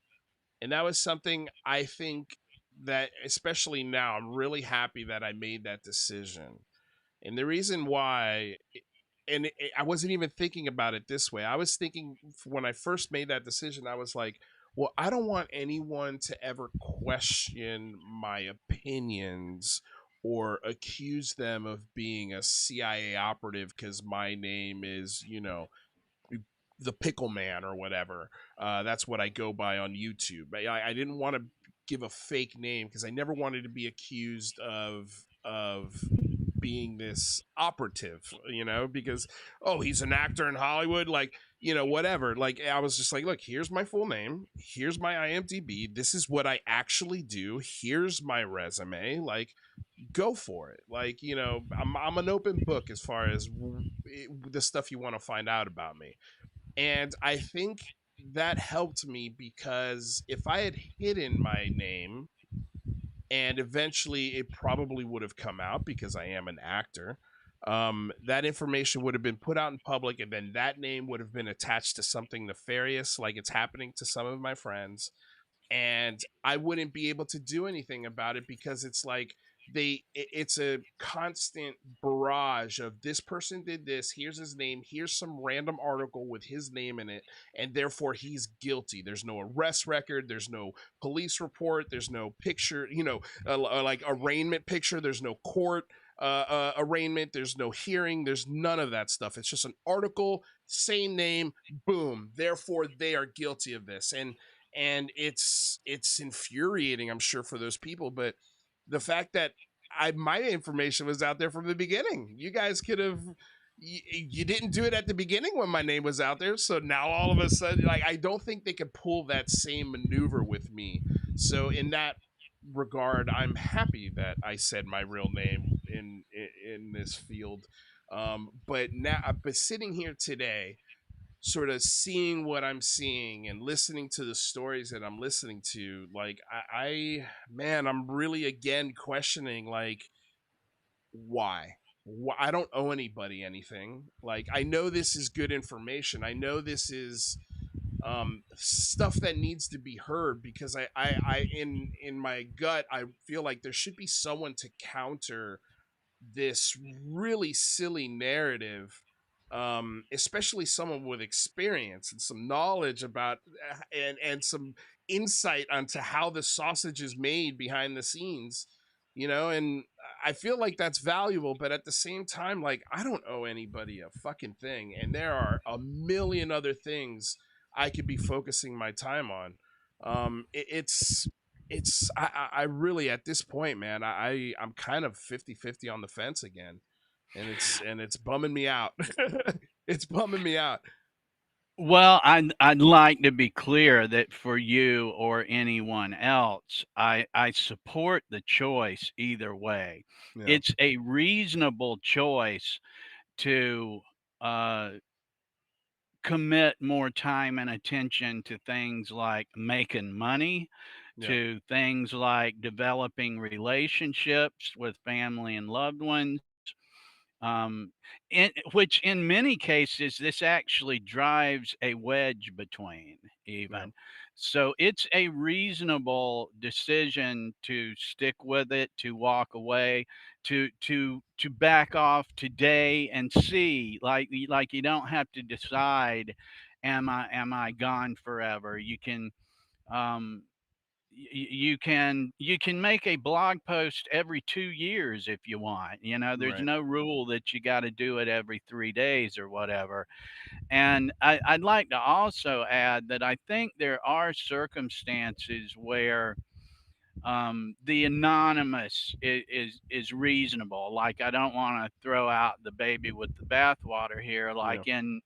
And that was something I think that, especially now, I'm really happy that I made that decision. And the reason why, I wasn't even thinking about it this way. I was thinking when I first made that decision, I was like, well, I don't want anyone to ever question my opinions or accuse them of being a CIA operative because my name is, you know, the Pickle Man or whatever. That's what I go by on YouTube. I didn't want to give a fake name because I never wanted to be accused of being this operative, you know, because oh, he's an actor in Hollywood, like, you know, whatever. Like, I was just like, look, here's my full name, here's my IMDb, this is what I actually do, here's my resume, like, go for it. Like, you know, I'm an open book as far as the stuff you want to find out about me. And I think that helped me because if I had hidden my name, and eventually it probably would have come out because I am an actor, that information would have been put out in public, and then that name would have been attached to something nefarious, like it's happening to some of my friends, and I wouldn't be able to do anything about it because it's like it's a constant barrage of this person did this, here's his name, here's some random article with his name in it, and therefore he's guilty. There's no arrest record, there's no police report, there's no picture, you know, like arraignment picture, there's no court arraignment, there's no hearing, there's none of that stuff. It's just an article, same name, boom, therefore they are guilty of this. And it's infuriating, I'm sure, for those people. But the fact that my information was out there from the beginning, you guys could have, you didn't do it at the beginning when my name was out there, so now all of a sudden, like, I don't think they could pull that same maneuver with me. So in that regard, I'm happy that I said my real name in this field. But now, but sitting here today, sort of seeing what I'm seeing and listening to the stories that I'm listening to, like, man, I'm really again questioning, like, why? I don't owe anybody anything. Like, I know this is good information. I know this is stuff that needs to be heard because in my gut, I feel like there should be someone to counter this really silly narrative, especially someone with experience and some knowledge about and some insight onto how the sausage is made behind the scenes, you know. And I feel like that's valuable, but at the same time, like, I don't owe anybody a fucking thing, and there are a million other things I could be focusing my time on. It's I really, at this point, man, I'm kind of 50-50 on the fence again, and it's bumming me out. It's bumming me out. Well, I'd like to be clear that for you or anyone else, I support the choice either way. Yeah. It's a reasonable choice to uh, commit more time and attention to things like making money, Yeah. to things like developing relationships with family and loved ones, um, which in many cases this actually drives a wedge between Yeah. even. So it's a reasonable decision to stick with it, to walk away, to back off today and see, like you don't have to decide, am I gone forever? You can um, you can make a blog post every 2 years if you want. There's Right. no rule that you got to do it every 3 days or whatever. And I'd like to also add that I think there are circumstances where the anonymous is reasonable. Like, I don't want to throw out the baby with the bathwater here, Yeah. like in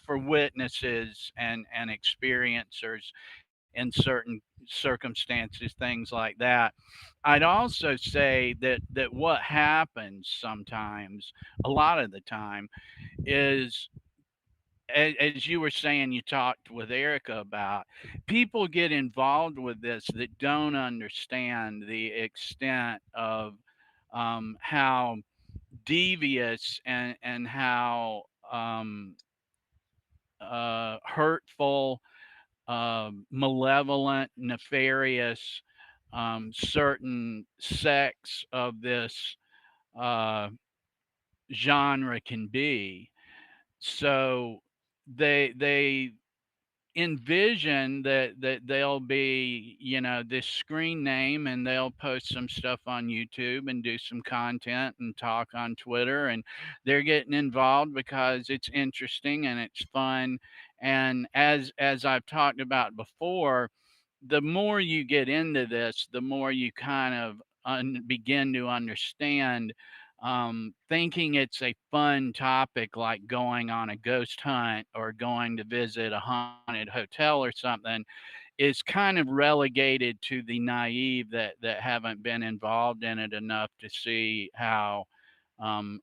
for witnesses and experiencers in certain circumstances, things like that. I'd also say that what happens sometimes, a lot of the time, is, as you were saying, you talked with Erica about, people get involved with this that don't understand the extent of how devious and how hurtful, malevolent, nefarious, certain sects of this uh, genre can be. So they envision that they'll be, this screen name, and they'll post some stuff on YouTube and do some content and talk on Twitter, and they're getting involved because it's interesting and it's fun. And as I've talked about before, the more you get into this, the more you kind of begin to understand, thinking it's a fun topic like going on a ghost hunt or going to visit a haunted hotel or something is kind of relegated to the naive that haven't been involved in it enough to see how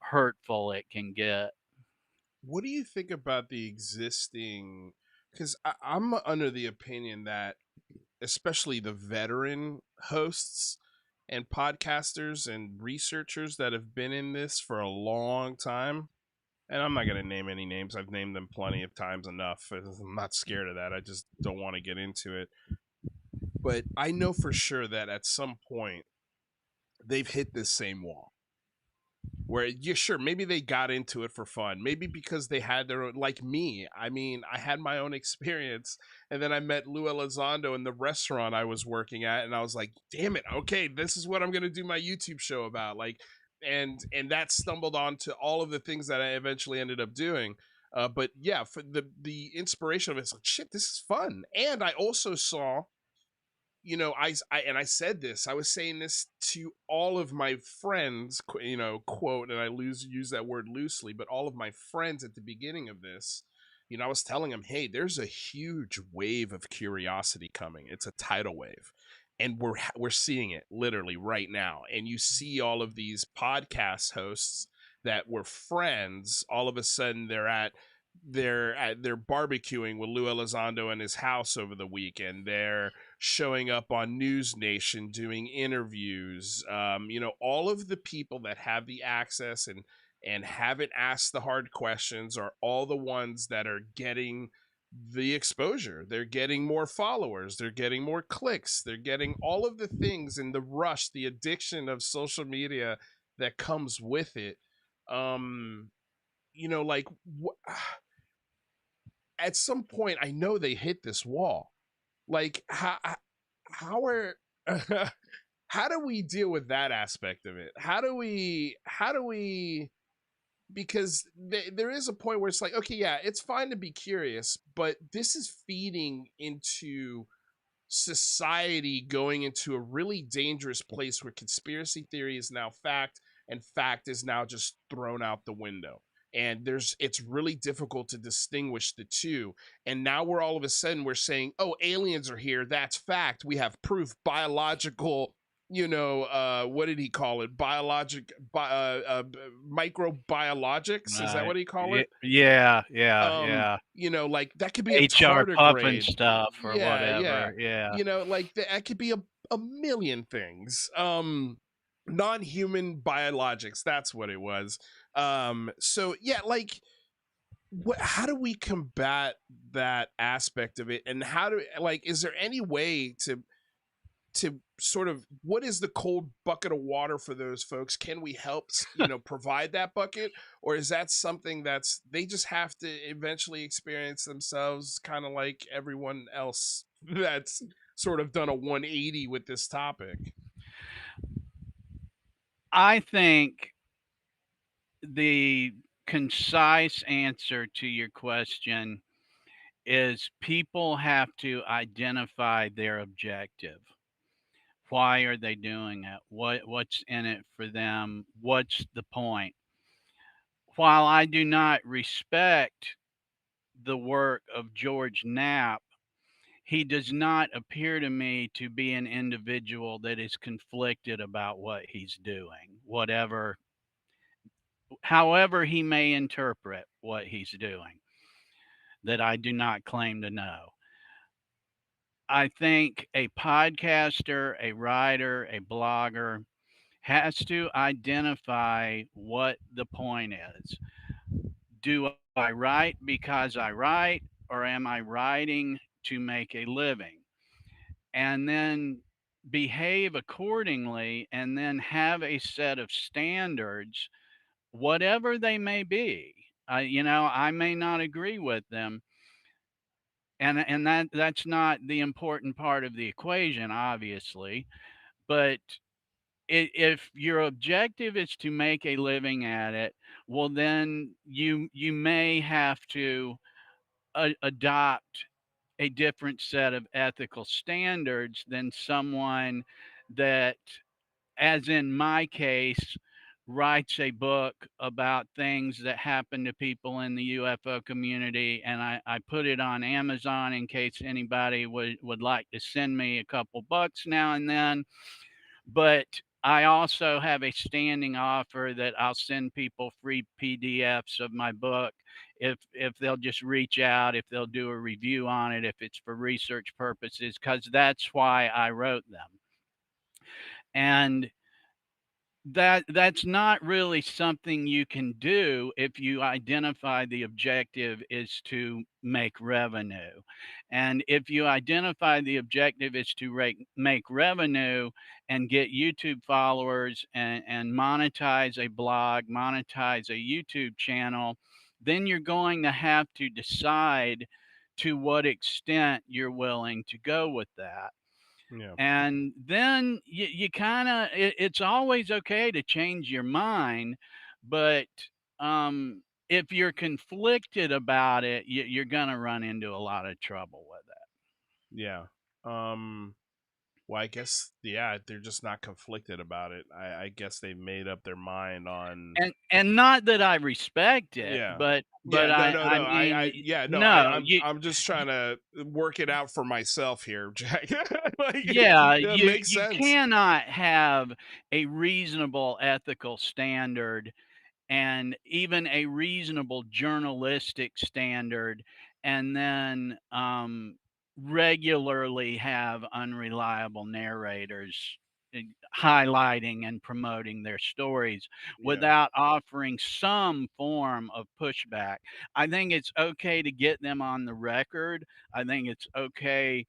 hurtful it can get. What do you think about the existing? Because I'm under the opinion that, especially the veteran hosts and podcasters and researchers that have been in this for a long time, and I'm not going to name any names. I've named them plenty of times enough. I'm not scared of that. I just don't want to get into it. But I know for sure that at some point they've hit this same wall where, yeah, sure, maybe they got into it for fun, maybe because they had their own, like me. I mean, I had my own experience, and then I met Lou Elizondo in the restaurant I was working at, and I was like, damn it, okay, this is what I'm gonna do my YouTube show about. Like, and that stumbled onto all of the things that I eventually ended up doing. But yeah, for the inspiration of it's like, shit, this is fun. And I also saw, I said this, I was saying this to all of my friends, quote, and I use that word loosely, but all of my friends at the beginning of this, I was telling them, hey, there's a huge wave of curiosity coming. It's a tidal wave, and we're seeing it literally right now. And you see all of these podcast hosts that were friends, all of a sudden they're barbecuing with Lou Elizondo in his house over the weekend. They're showing up on News Nation doing interviews. All of the people that have the access and haven't asked the hard questions are all the ones that are getting the exposure. They're getting more followers. They're getting more clicks. They're getting all of the things and the rush, the addiction of social media that comes with it. Um, like at some point, I know they hit this wall. Like how are how do we deal with that aspect of it? How do we because there is a point where it's like, okay, yeah, it's fine to be curious, but this is feeding into society going into a really dangerous place where conspiracy theory is now fact and fact is now just thrown out the window. and it's really difficult to distinguish the two. And now we're all of a sudden we're saying, oh, aliens are here, that's fact, we have proof, biological, what did he call it, microbiologics, is that what he call it? Yeah, yeah, yeah. Like that could be a HR puffin tardigrade. stuff or Yeah, yeah. whatever. Yeah. Like that could be a million things. Non-human biologics, that's what it was. So yeah, like how do we combat that aspect of it, and how do, like, is there any way to sort of, what is the cold bucket of water for those folks? Can we help, provide that bucket, or is that something that's they just have to eventually experience themselves, kind of like everyone else that's sort of done a 180 with this topic? I think the concise answer to your question is people have to identify their objective. Why are they doing it? What's in it for them? What's the point? While I do not respect the work of George Knapp, he does not appear to me to be an individual that is conflicted about what he's doing, whatever, however he may interpret what he's doing, that I do not claim to know. I think a podcaster, a writer, a blogger has to identify what the point is. Do I write because I write, or am I writing to make a living? And then behave accordingly, and then have a set of standards, whatever they may be. I may not agree with them, and that's not the important part of the equation, obviously. But if your objective is to make a living at it, well, then you may have to adopt a different set of ethical standards than someone that, as in my case, writes a book about things that happen to people in the UFO community, and I put it on Amazon in case anybody would like to send me a couple bucks now and then. But I also have a standing offer that I'll send people free PDFs of my book if they'll just reach out, if they'll do a review on it, if it's for research purposes, because that's why I wrote them. And that's not really something you can do if you identify the objective is to make revenue. And if you identify the objective is to make revenue and get YouTube followers and monetize a blog, monetize a YouTube channel, then you're going to have to decide to what extent you're willing to go with that. Yeah. And then you kind of, it's always okay to change your mind, but um, if you're conflicted about it, you're going to run into a lot of trouble with it. Yeah. Well, I guess, yeah, they're just not conflicted about it. I guess they made up their mind on. And not that I respect it, Yeah. but Yeah, no, I no, I no. mean, Yeah, no, no, I'm just trying to work it out for myself here, Jack. Like, yeah, it makes you sense. cannot have a reasonable ethical standard and even a reasonable journalistic standard, and then regularly have unreliable narrators uh, highlighting and promoting their stories Yeah. without offering some form of pushback. I think it's okay to get them on the record. I think it's okay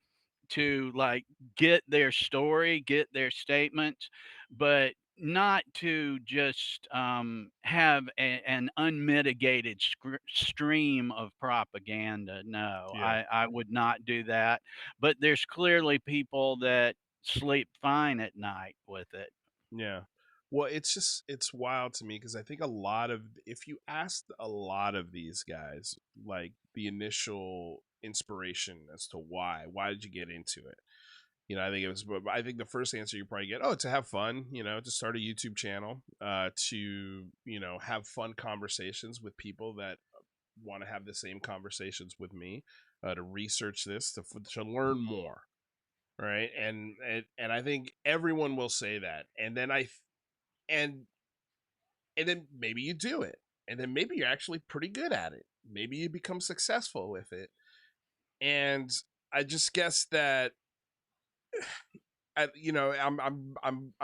to, like, get their story, get their statements, but not to just have an unmitigated stream of propaganda. No, Yeah. I would not do that. But there's clearly people that sleep fine at night with it. Yeah. Well, it's wild to me because I think a lot of, if you asked a lot of these guys, like the initial inspiration as to why did you get into it? I think it was. I think the first answer you probably get, oh, to have fun. To start a YouTube channel, to have fun conversations with people that want to have the same conversations with me, to research this, to learn more, right? And I think everyone will say that, and and then maybe you do it, and then maybe you're actually pretty good at it. Maybe you become successful with it, and I just guess that I'm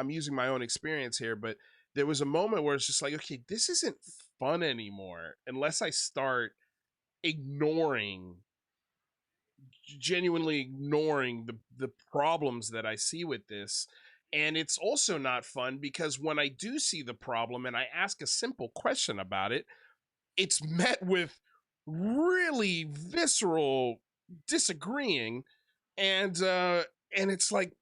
using my own experience here, but there was a moment where it's just like, okay, this isn't fun anymore unless I start ignoring, genuinely ignoring the problems that I see with this. And it's also not fun because when I do see the problem and I ask a simple question about it, it's met with really visceral disagreeing, and it's like,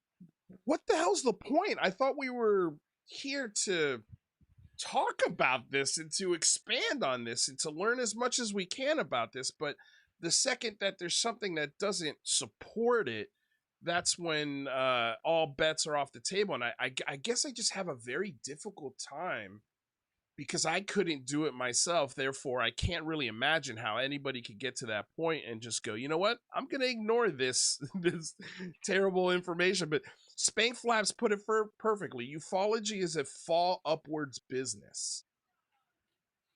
what the hell's the point? I thought we were here to talk about this and to expand on this and to learn as much as we can about this. But the second that there's something that doesn't support it, that's when all bets are off the table. And I guess I just have a very difficult time because I couldn't do it myself. Therefore, I can't really imagine how anybody could get to that point and just go, you know what? I'm going to ignore this this terrible information. But Spank Flaps put it perfectly. Ufology is a fall upwards business.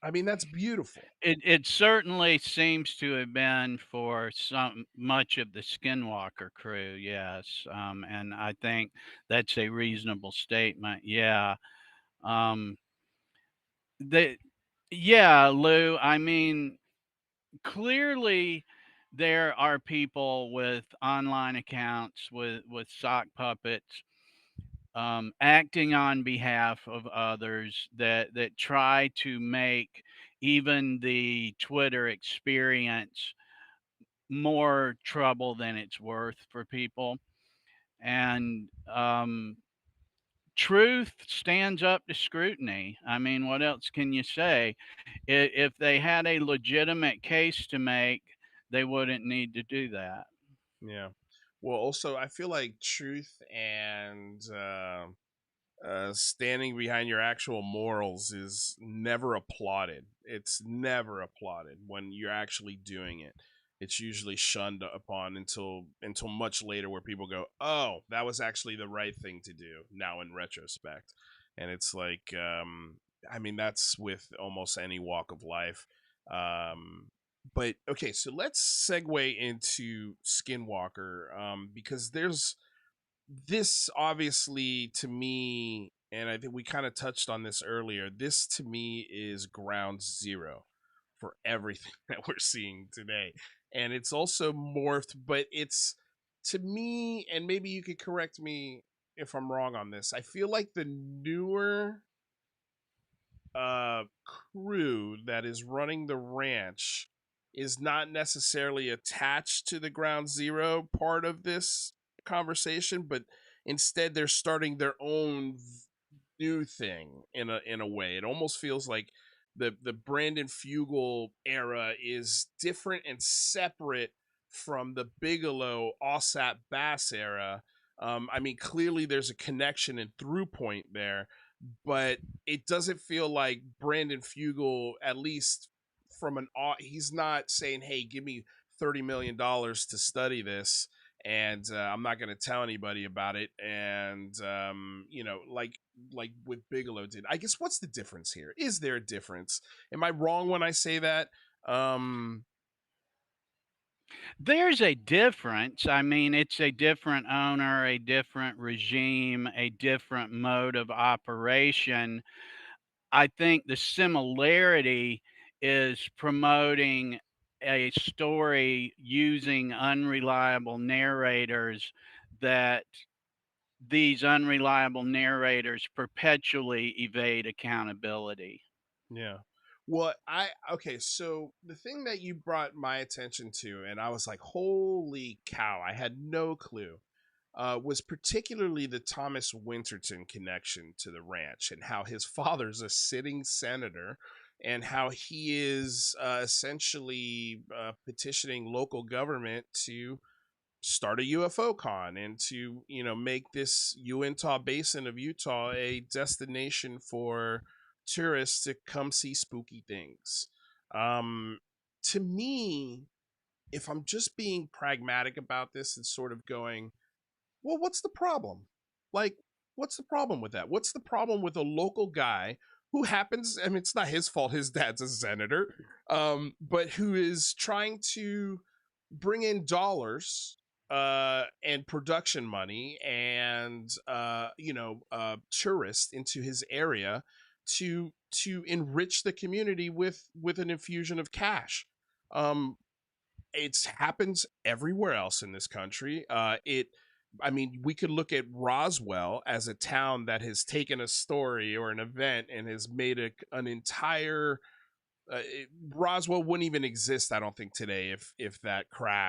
I mean, that's beautiful. It certainly seems to have been for some much of the Skinwalker crew, yes, and I think that's a reasonable statement. Yeah, um, the yeah, Lou. I mean, clearly there are people with online accounts with sock puppets acting on behalf of others that try to make even the Twitter experience more trouble than it's worth for people. And truth stands up to scrutiny. I mean, what else can you say? If they had a legitimate case to make, they wouldn't need to do that. Yeah. Well, also, I feel like truth and standing behind your actual morals is never applauded. It's never applauded when you're actually doing it. It's usually shunned upon until much later, where people go, "Oh, that was actually the right thing to do." Now, in retrospect, and it's like, I mean, that's with almost any walk of life. But okay, so let's segue into Skinwalker, because there's this obviously to me, and I think we kind of touched on this earlier, this to me is ground zero for everything that we're seeing today. And it's also morphed, but it's, to me, and maybe you could correct me if I'm wrong on this, I feel like the newer uh crew that is running the ranch is not necessarily attached to the ground zero part of this conversation, but instead they're starting their own new thing in a way. It almost feels like the Brandon Fugel era is different and separate from the Bigelow Ossap Bass era. I mean, clearly there's a connection and through point there, but it doesn't feel like Brandon Fugel, at least from he's not saying, "Hey, give me $30 million to study this, and I'm not going to tell anybody about it." And like with Bigelow did. I guess what's the difference here? Is there a difference? Am I wrong when I say that? Um, There's a difference. I mean, it's a different owner, a different regime, a different mode of operation. I think the similarity is promoting a story using unreliable narrators that these unreliable narrators perpetually evade accountability. Yeah. Well, okay, so the thing that you brought my attention to, and I was like, holy cow, I had no clue, was particularly the Thomas Winterton connection to the ranch and how his father's a sitting senator and how he is essentially petitioning local government to start a UFO con and to, make this Uintah Basin of Utah a destination for tourists to come see spooky things. Um, to me, if I'm just being pragmatic about this and sort of going, well, what's the problem? Like, what's the problem with that? What's the problem with a local guy who happens, I mean, it's not his fault, his dad's a senator, but who is trying to bring in dollars and production money and tourists into his area to enrich the community with an infusion of cash. um it happens everywhere else in this country. I mean, we could look at Roswell as a town that has taken a story or an event and has made an entire Roswell wouldn't even exist, I don't think, today if that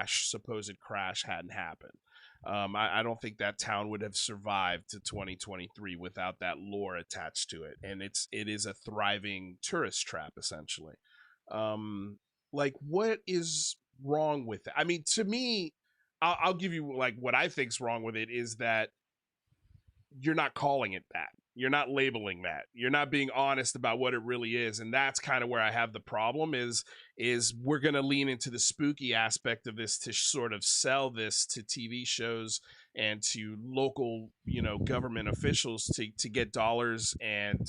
supposed crash, hadn't happened. I don't think that town would have survived to 2023 without that lore attached to it, and it is a thriving tourist trap essentially. Um, like, what is wrong with it? I mean, to me, I'll give you like what I think's wrong with it is that you're not calling it that. You're not labeling that. You're not being honest about what it really is, and that's kind of where I have the problem. Is we're going to lean into the spooky aspect of this to sort of sell this to TV shows and to local, government officials to get dollars and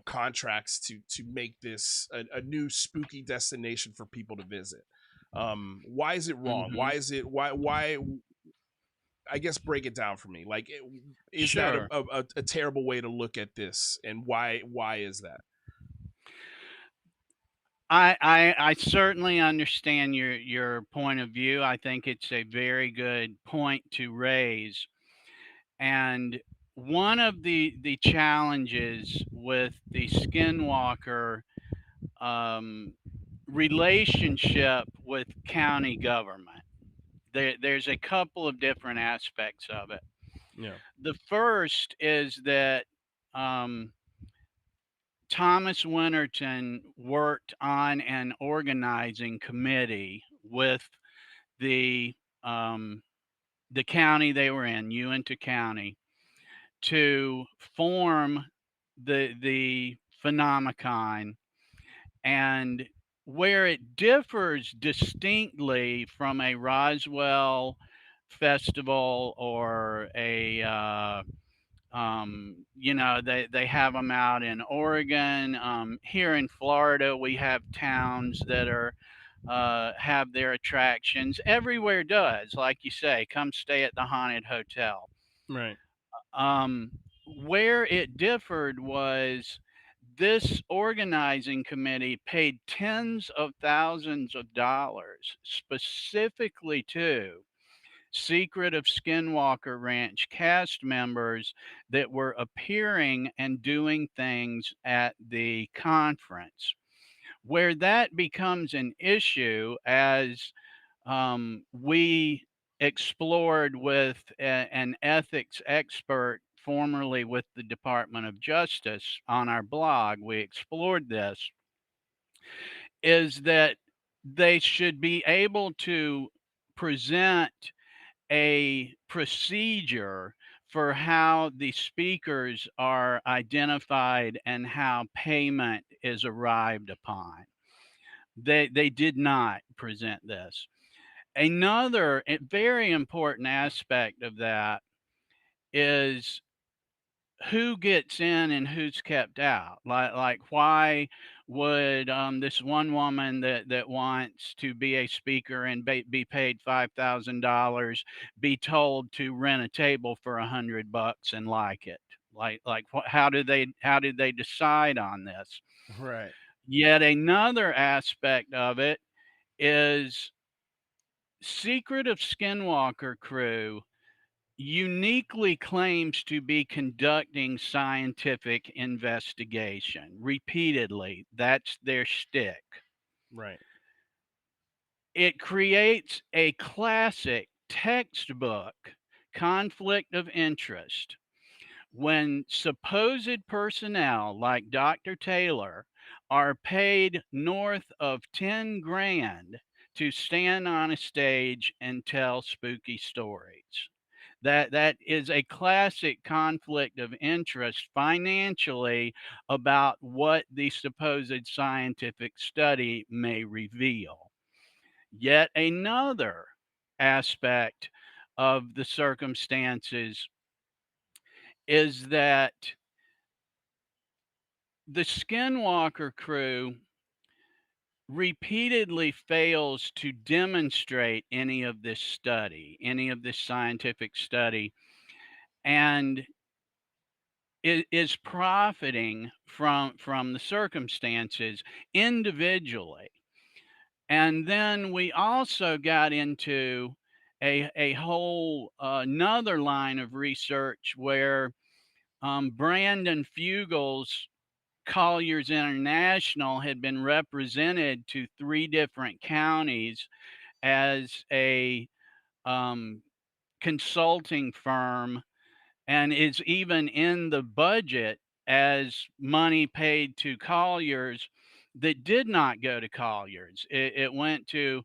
contracts to make this a new spooky destination for people to visit. Why is it wrong? Hmm. Why is it why I guess break it down for me. Like, is that Sure. a terrible way to look at this, and why is that? I certainly understand your point of view. I think it's a very good point to raise. And one of the challenges with the Skinwalker um, relationship with county government, there's a couple of different aspects of it. Yeah. The first is that um, Thomas Winterton worked on an organizing committee with the um, the county they were in, Uintah County, to form the phenomenon. And where it differs distinctly from a Roswell festival or a they have them out in Oregon. Here in Florida, we have towns that are have their attractions. Everywhere does, like you say, come stay at the haunted hotel. Right. Um, where it differed was this organizing committee paid tens of thousands of dollars specifically to Secret of Skinwalker Ranch cast members that were appearing and doing things at the conference. Where that becomes an issue, as we explored with an ethics expert formerly with the Department of Justice on our blog, we explored this, is that they should be able to present a procedure for how the speakers are identified and how payment is arrived upon. They did not present this. Another very important aspect of that is who gets in and who's kept out. Like why would this one woman that wants to be a speaker and be paid $5,000 be told to rent a table for $100 and like it? How did they decide on this? Right. Yet another aspect of it is Secret of Skinwalker crew uniquely claims to be conducting scientific investigation repeatedly. That's their shtick. Right. It creates a classic textbook conflict of interest when supposed personnel like Dr. Taylor are paid north of 10 grand to stand on a stage and tell spooky stories. That is a classic conflict of interest financially about what the supposed scientific study may reveal. Yet another aspect of the circumstances is that the Skinwalker crew repeatedly fails to demonstrate any of this study, any of this scientific study, and is profiting from the circumstances individually. And then we also got into a whole another line of research where Brandon Fugel's Colliers International had been represented to three different counties as a um, consulting firm and is even in the budget as money paid to Colliers that did not go to Colliers. It went to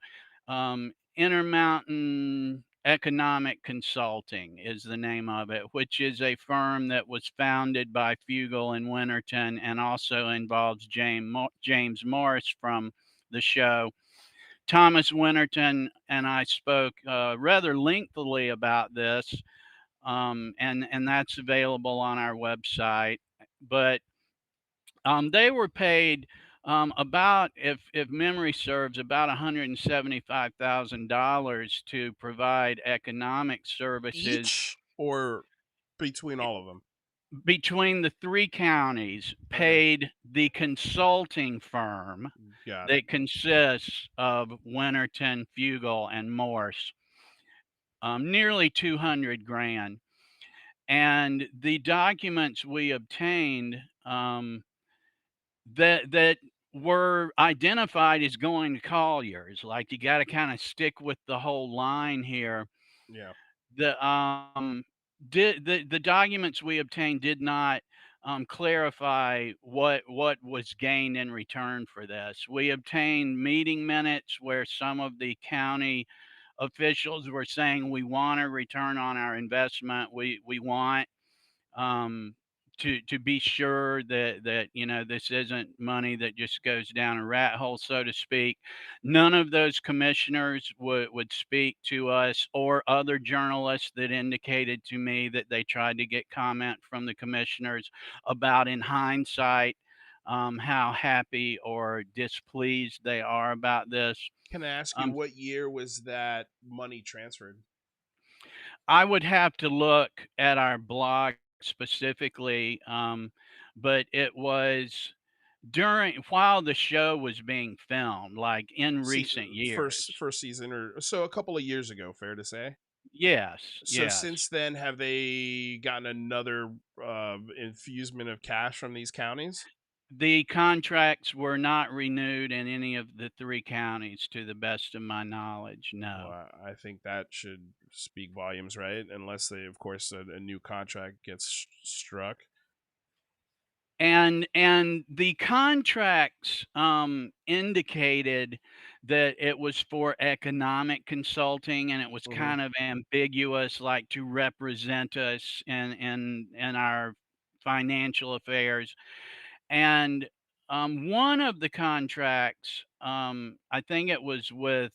Intermountain Economic Consulting is the name of it, which is a firm that was founded by Fugel and Winterton and also involves James Morris from the show. Thomas Winterton and I spoke rather lengthily about this, and that's available on our website. But they were paid about, if memory serves, about $175,000 to provide economic services Each or between all of them? between the three counties. Okay, Paid the consulting firm got it. that consists of Winterton, Fugel, and Morse nearly 200 grand. And the documents we obtained that were identified as going to Colliers, like you got to kind of stick with the whole line here. Yeah, The documents we obtained did not clarify what was gained in return for this. We obtained meeting minutes where some of the county officials were saying we want a return on our investment. We want um, to be sure that this isn't money that just goes down a rat hole, so to speak. None of those commissioners would speak to us or other journalists that indicated to me that they tried to get comment from the commissioners about, in hindsight, how happy or displeased they are about this. can I ask you Um, what year was that money transferred? I would have to look at our blog specifically, but it was during while the show was being filmed, like in recent years. First season, or so, a couple of years ago, fair to say. Yes, So yes. since then, have they gotten another infusement of cash from these counties? The contracts were not renewed in any of the three counties, to the best of my knowledge. Well, No. I think that should speak volumes, right? Unless they, of course, a new contract gets struck. And the contracts indicated that it was for economic consulting, and it was Hmm. kind of ambiguous, like to represent us in our financial affairs. And one of the contracts, I think it was with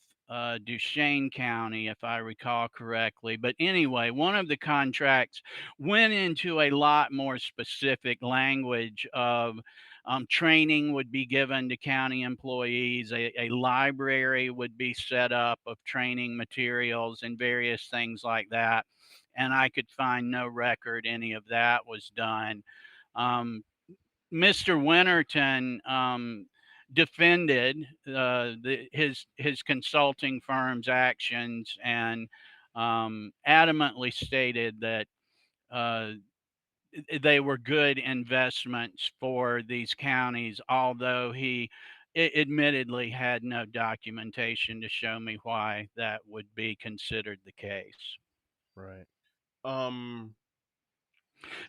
Duchesne County, if I recall correctly. But anyway, one of the contracts went into a lot more specific language of training would be given to county employees, a library would be set up of training materials and various things like that. And I could find no record any of that was done. Um, Mr. Winterton defended his consulting firm's actions and adamantly stated that uh, they were good investments for these counties, although he admittedly had no documentation to show me why that would be considered the case. Right.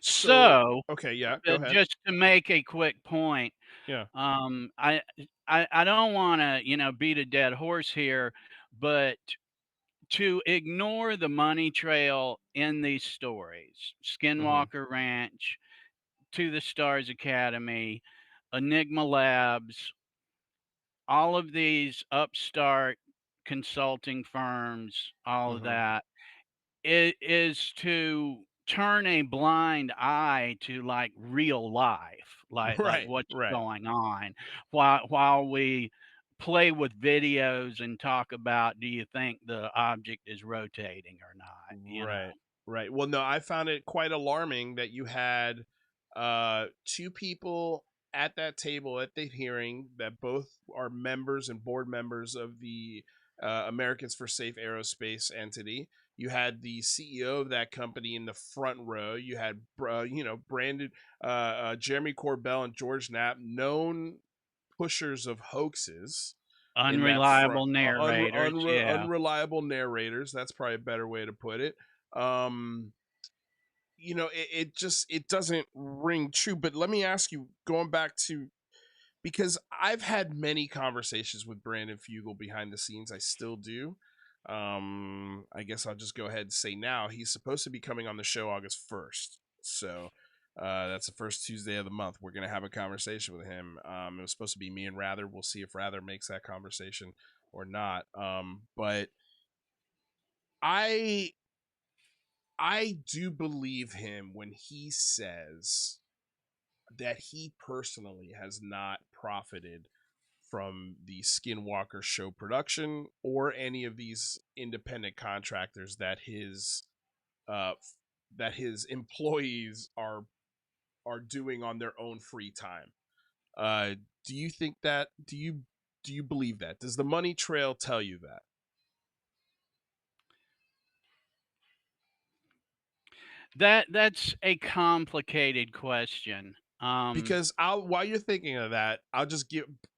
So So, okay, yeah, go ahead. just to make a quick point, Yeah. I don't want to, beat a dead horse here, but to ignore the money trail in these stories, Hmm. Skinwalker Ranch, To the Stars Academy, Enigma Labs, all of these upstart consulting firms, all of Hmm. that, it is to turn a blind eye to like real life, like Right. what's Right. going on, while we play with videos and talk about, do you think the object is rotating or not? Right. Right. Well, no, I found it quite alarming that you had two people at that table at the hearing that both are members and board members of the Americans for Safe Aerospace entity. You had the CEO of that company in the front row. You had, Brandon, Jeremy Corbell, and George Knapp, known pushers of hoaxes in that front, Unreliable narrators, yeah. unreliable narrators. That's probably a better way to put it. um it just it doesn't ring true. But let me ask you, going back to, because I've had many conversations with Brandon Fugel behind the scenes. I still do. I guess I'll just go ahead and say now he's supposed to be coming on the show August 1st. So that's the first Tuesday of the month. We're gonna have a conversation with him. It was supposed to be me and Rather. We'll see if Rather makes that conversation or not. But I I do believe him when he says that he personally has not profited from the Skinwalker show production or any of these independent contractors uh that his employees are doing on their own free time. Uh do you think that, do you believe that? Does the money trail tell you that? That's a complicated question. Because I'll, while you're thinking of that, I'll just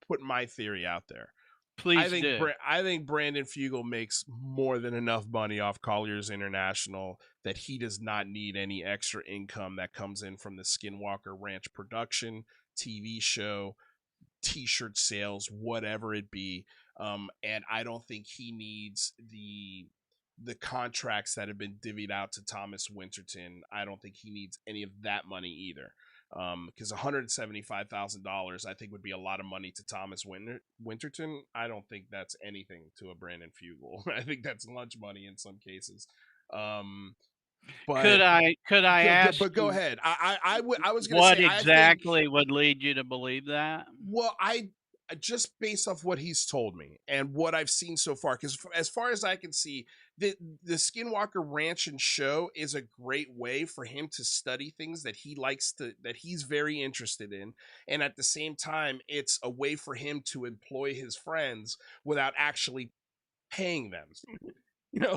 put my theory out there. Please do. I think Brandon Fugel makes more than enough money off Colliers International that he does not need any extra income that comes in from the Skinwalker Ranch production, TV show, T-shirt sales, whatever it be. And I don't think he needs the contracts that have been divvied out to Thomas Winterton. I don't think he needs any of that money either. Because $175,000, I think, would be a lot of money to Thomas Winterton. I don't think that's anything to a Brandon Fugel. I think that's lunch money in some cases. Um, Could but I ask go you ahead. I was gonna what say, I think, exactly would lead you to believe that? well, just based off what he's told me and what I've seen so far, because as far as I can see, the Skinwalker Ranch and show is a great way for him to study things that he likes to, that he's very interested in, and at the same time, it's a way for him to employ his friends without actually paying them.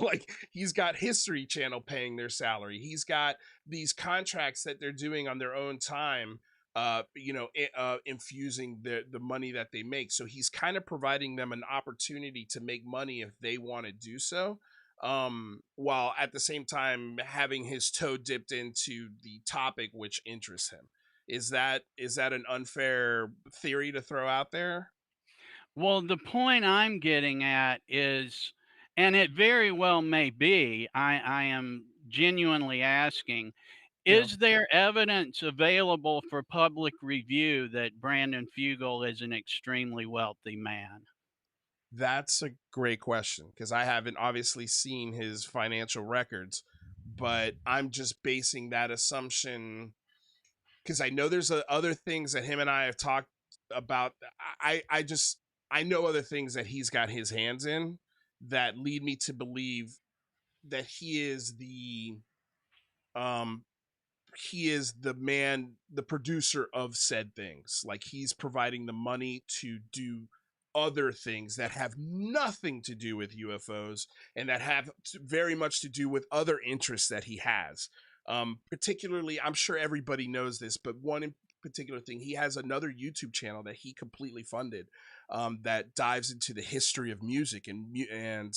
Like, he's got History Channel paying their salary. He's got these contracts that they're doing on their own time, infusing the money that they make. So he's kind of providing them an opportunity to make money if they want to do so. While at the same time having his toe dipped into the topic which interests him. Is that an unfair theory to throw out there? Well, the point I'm getting at is, and it very well may be, I am genuinely asking, Yeah. is there evidence available for public review that Brandon Fugel is an extremely wealthy man? That's a great question, because I haven't obviously seen his financial records, but I'm just basing that assumption because I know there's other things that him and I have talked about. I just, I know other things that he's got his hands in that lead me to believe that um he is the man, the producer of said things. Like, he's providing the money to do other things that have nothing to do with UFOs and that have very much to do with other interests that he has. Particularly, I'm sure everybody knows this, but one in particular thing, he has another YouTube channel that he completely funded, that dives into the history of music and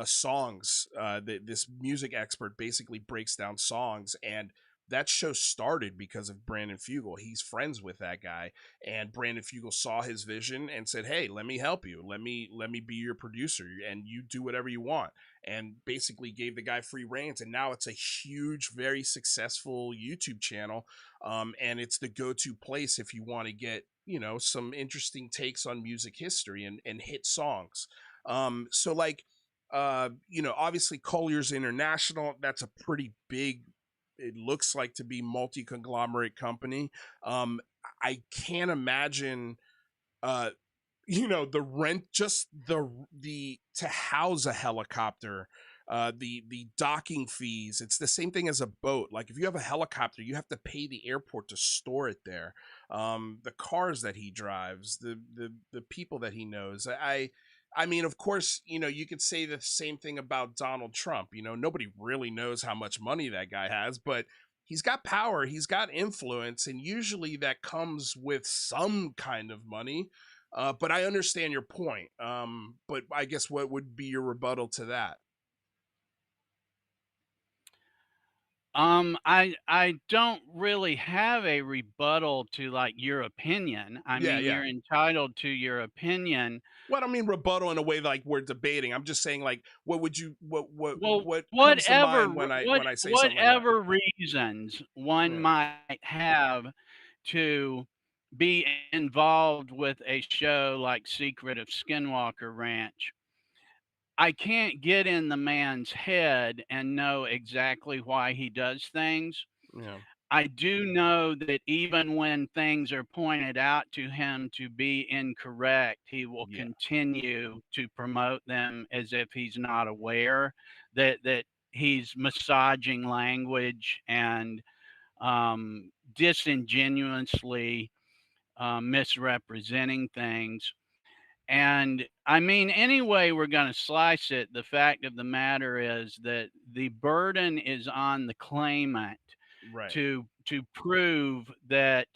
songs. This music expert basically breaks down songs and that show started because of Brandon Fugel. He's friends with that guy, and Brandon Fugel saw his vision and said, "Hey, let me help you. Let me be your producer, and you do whatever you want." And basically gave the guy free reins, and now it's a huge, very successful YouTube channel, and it's the go-to place if you want to get, some interesting takes on music history and hit songs. So like, obviously Collier's International, that's a pretty big, it looks like to be multi-conglomerate company. I can't imagine, uh the rent, just the to house a helicopter, the docking fees. It's the same thing as a boat. Like if you have a helicopter, you have to pay the airport to store it there. The cars that he drives, the people that he knows. I mean, of course, you could say the same thing about Donald Trump. Nobody really knows how much money that guy has, but he's got power, he's got influence, and usually that comes with some kind of money. But I understand your point. But I guess what would be your rebuttal to that? I don't really have a rebuttal to like your opinion. I Yeah, mean, yeah. you're entitled to your opinion. Well, I don't mean rebuttal in a way like we're debating. I'm just saying, like, what would you Well, what comes to mind when I say something like that? whatever reasons one Yeah, might have to be involved with a show like Secret of Skinwalker Ranch, I can't get in the man's head and know exactly why he does things. yeah, I do know that even when things are pointed out to him to be incorrect, he will yeah. continue to promote them as if he's not aware that he's massaging language and disingenuously misrepresenting things. And I mean, any way we're going to slice it, the fact of the matter is that the burden is on the claimant Right. to prove that,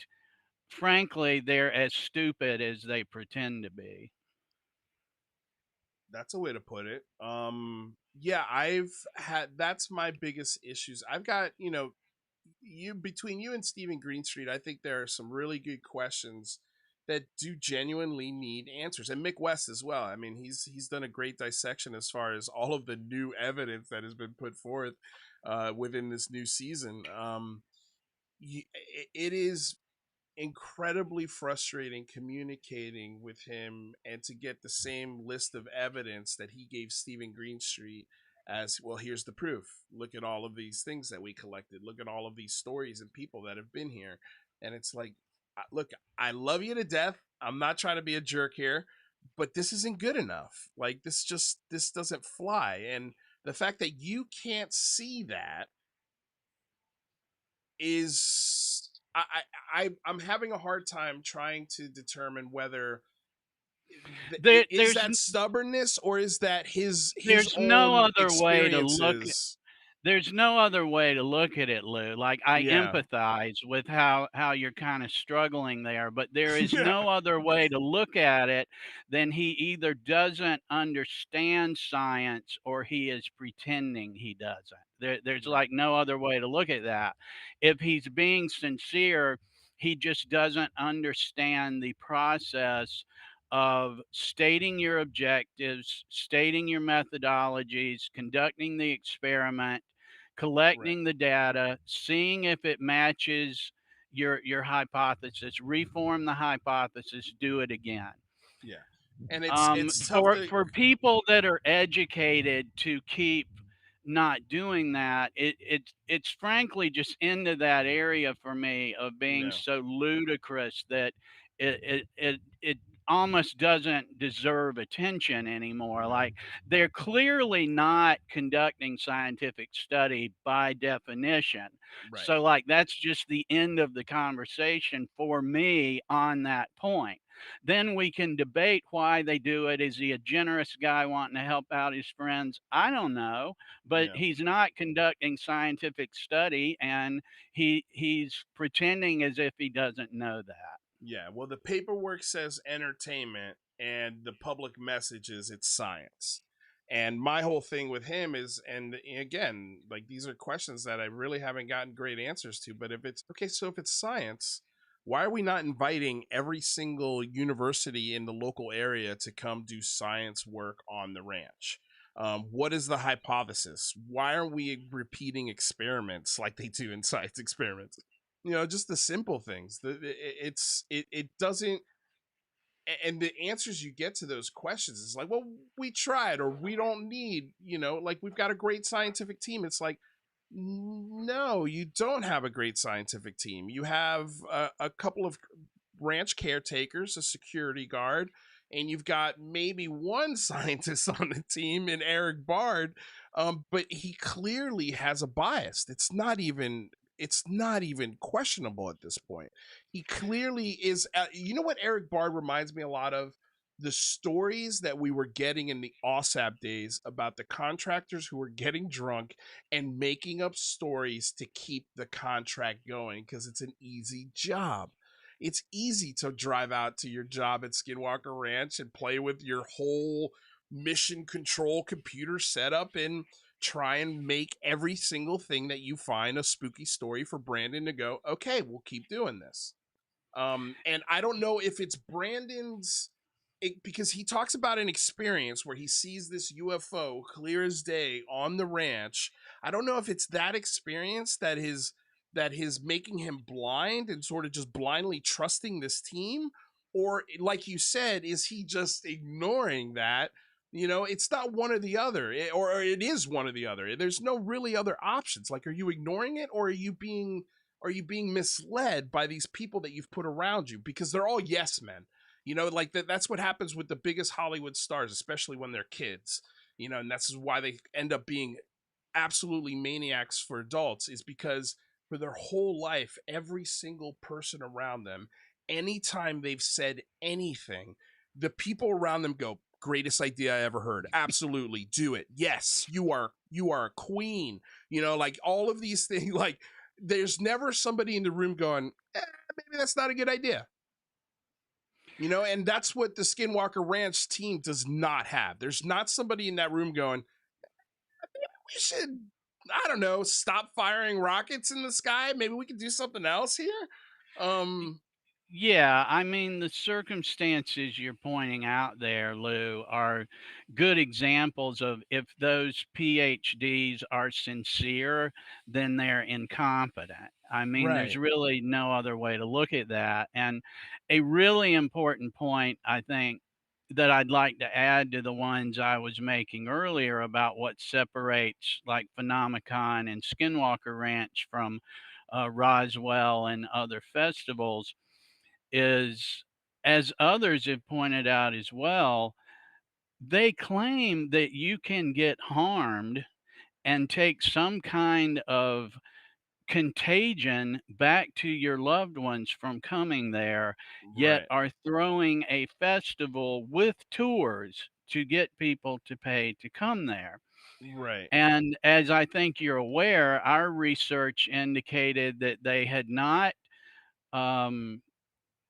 frankly, they're as stupid as they pretend to be. That's a way to put it. Yeah, I've had, that's my biggest issues. I've got, you, between you and Stephen Greenstreet, I think there are some really good questions that do genuinely need answers, and Mick West as well. I mean, he's done a great dissection as far as all of the new evidence that has been put forth within this new season. It is incredibly frustrating communicating with him and to get the same list of evidence that he gave Stephen Greenstreet as, well, here's the proof. Look at all of these things that we collected. Look at all of these stories and people that have been here. And it's like, look, I love you to death. I'm not trying to be a jerk here, but this isn't good enough. Like this doesn't fly. And the fact that you can't see that is, I'm having a hard time trying to determine whether is There's that stubbornness or is that his there's no own other way to look experiences. There's no other way to look at it, Lou. Like, I Yeah. empathize with how you're kinda struggling there, but there is Yeah. no other way to look at it than he either doesn't understand science or he is pretending he doesn't. There's, Right. like, no other way to look at that. If he's being sincere, he just doesn't understand the process of stating your objectives, stating your methodologies, conducting the experiment, Right. collecting the data, seeing if it matches your hypothesis, reform the hypothesis, do it again. Yeah. And it's tough to. For people that are educated to keep not doing that, it's frankly just into that area for me of being Yeah. so ludicrous that it almost doesn't deserve attention anymore. Like, they're clearly not conducting scientific study by definition. Right. So like that's just the end of the conversation for me on that point. Then we can debate why they do it. Is he a generous guy wanting to help out his friends? I don't know, but Yeah. he's not conducting scientific study and he's pretending as if he doesn't know that. Yeah. Well, the paperwork says entertainment and the public message is it's science. And my whole thing with him is, and again, like these are questions that I really haven't gotten great answers to. But if it's okay, so if it's science, why are we not inviting every single university in the local area to come do science work on the ranch? What is the hypothesis? Why aren't we repeating experiments like they do in science experiments? Just the simple things. It doesn't, and the answers you get to those questions is like, well, we tried, or we don't need, like we've got a great scientific team. It's like, no, you don't have a great scientific team. You have a couple of ranch caretakers, a security guard, and you've got maybe one scientist on the team in Eric Bard. But he clearly has a bias. It's not even questionable at this point. He clearly is. You know what Eric Bard reminds me a lot of? The stories that we were getting in the OSAP days about the contractors who were getting drunk and making up stories to keep the contract going because it's an easy job. It's easy to drive out to your job at Skinwalker Ranch and play with your whole mission control computer setup and try and make every single thing that you find a spooky story for Brandon to go, okay, we'll keep doing this. And I don't know if it's Brandon's, because he talks about an experience where he sees this UFO clear as day on the ranch. I don't know if it's that experience that is making him blind and sort of just blindly trusting this team, or like you said, is he just ignoring that? It's not one or the other, or it is one or the other. There's no really other options. Like, are you ignoring it, or are you being misled by these people that you've put around you, because they're all yes men? Like that's what happens with the biggest Hollywood stars, especially when they're kids. And that's why they end up being absolutely maniacs for adults, is because for their whole life, every single person around them, anytime they've said anything, the people around them go, greatest idea I ever heard, absolutely, do it, yes, you are a queen. Like all of these things. Like, there's never somebody in the room going, maybe that's not a good idea. And that's what the Skinwalker Ranch team does not have. There's not somebody in that room going, we should, I don't know, stop firing rockets in the sky. Maybe we could do something else here. Um, Yeah, I mean, the circumstances you're pointing out there, Lou, are good examples of if those PhDs are sincere, then they're incompetent. I mean, there's right, really no other way to look at that. And a really important point, I think, that I'd like to add to the ones I was making earlier about what separates like Phenomicon and Skinwalker Ranch from Roswell and other festivals is, as others have pointed out as well, they claim that you can get harmed and take some kind of contagion back to your loved ones from coming there, yet right, are throwing a festival with tours to get people to pay to come there. right, And as I think you're aware, our research indicated that they had not um,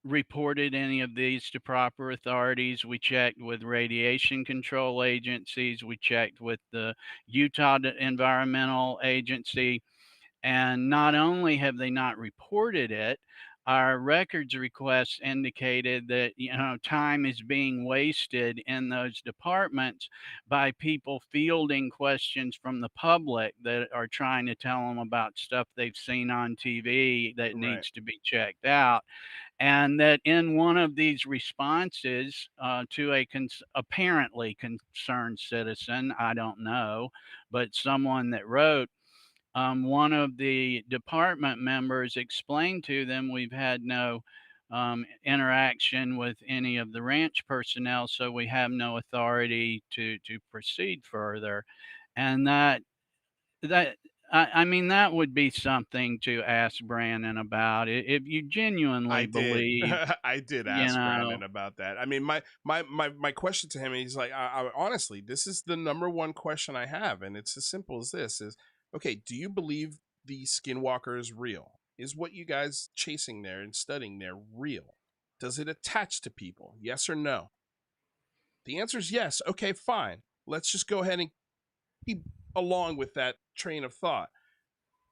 reported any of these to proper authorities. We checked with radiation control agencies. We checked with the Utah Environmental Agency. And not only have they not reported it, our records requests indicated that time is being wasted in those departments by people fielding questions from the public that are trying to tell them about stuff they've seen on TV that right, needs to be checked out. And that in one of these responses to a apparently concerned citizen, I don't know, but someone that wrote, one of the department members explained to them, we've had no interaction with any of the ranch personnel, so we have no authority to proceed further. And that I mean, that would be something to ask Brandon about. If you I genuinely did. believe, I did you ask know, Brandon about that. I mean, my question to him, he's like, honestly, this is the number one question I have, and it's as simple as this: is okay, do you believe the Skinwalker is real? Is what you guys chasing there and studying there real? Does it attach to people? Yes or no? The answer is yes. Okay, fine. let's just go ahead and keep along with that train of thought.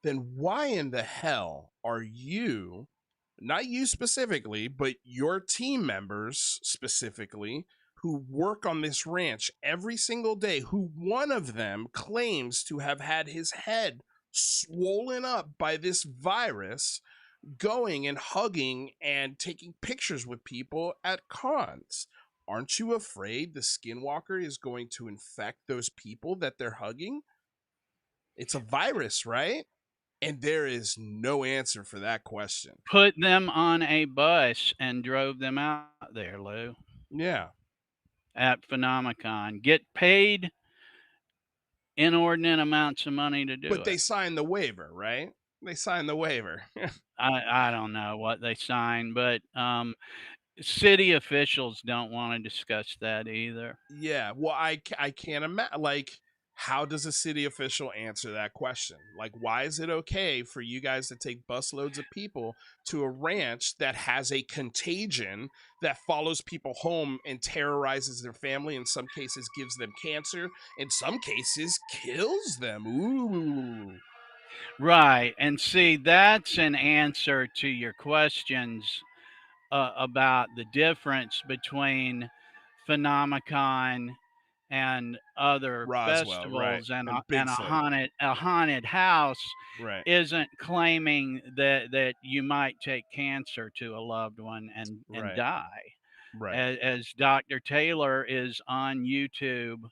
Then why in the hell are you, not you specifically, but your team members specifically, who work on this ranch every single day, who one of them claims to have had his head swollen up by this virus, going and hugging and taking pictures with people at cons? Aren't you afraid the skinwalker is going to infect those people that they're hugging? It's a virus, right? And there is no answer for that question. Put them on a bus and drove them out there, Lou, Yeah. at Phenomicon. Get paid inordinate amounts of money to do But they it. signed the waiver, right? They signed the waiver. I don't know what they signed, but city officials don't want to discuss that either. Yeah. Well, I can't imagine. Like, how does a city official answer that question? Like, why is it okay for you guys to take busloads of people to a ranch that has a contagion that follows people home and terrorizes their family? In some cases, gives them cancer. In some cases, kills them. Ooh. Right. And see, that's an answer to your questions about the difference between Phenomicon and other Roswell, right. festivals, and And a Bigfoot, haunted house right. isn't claiming that you might take cancer to a loved one and Right. die, Right. as Dr. Taylor is on YouTube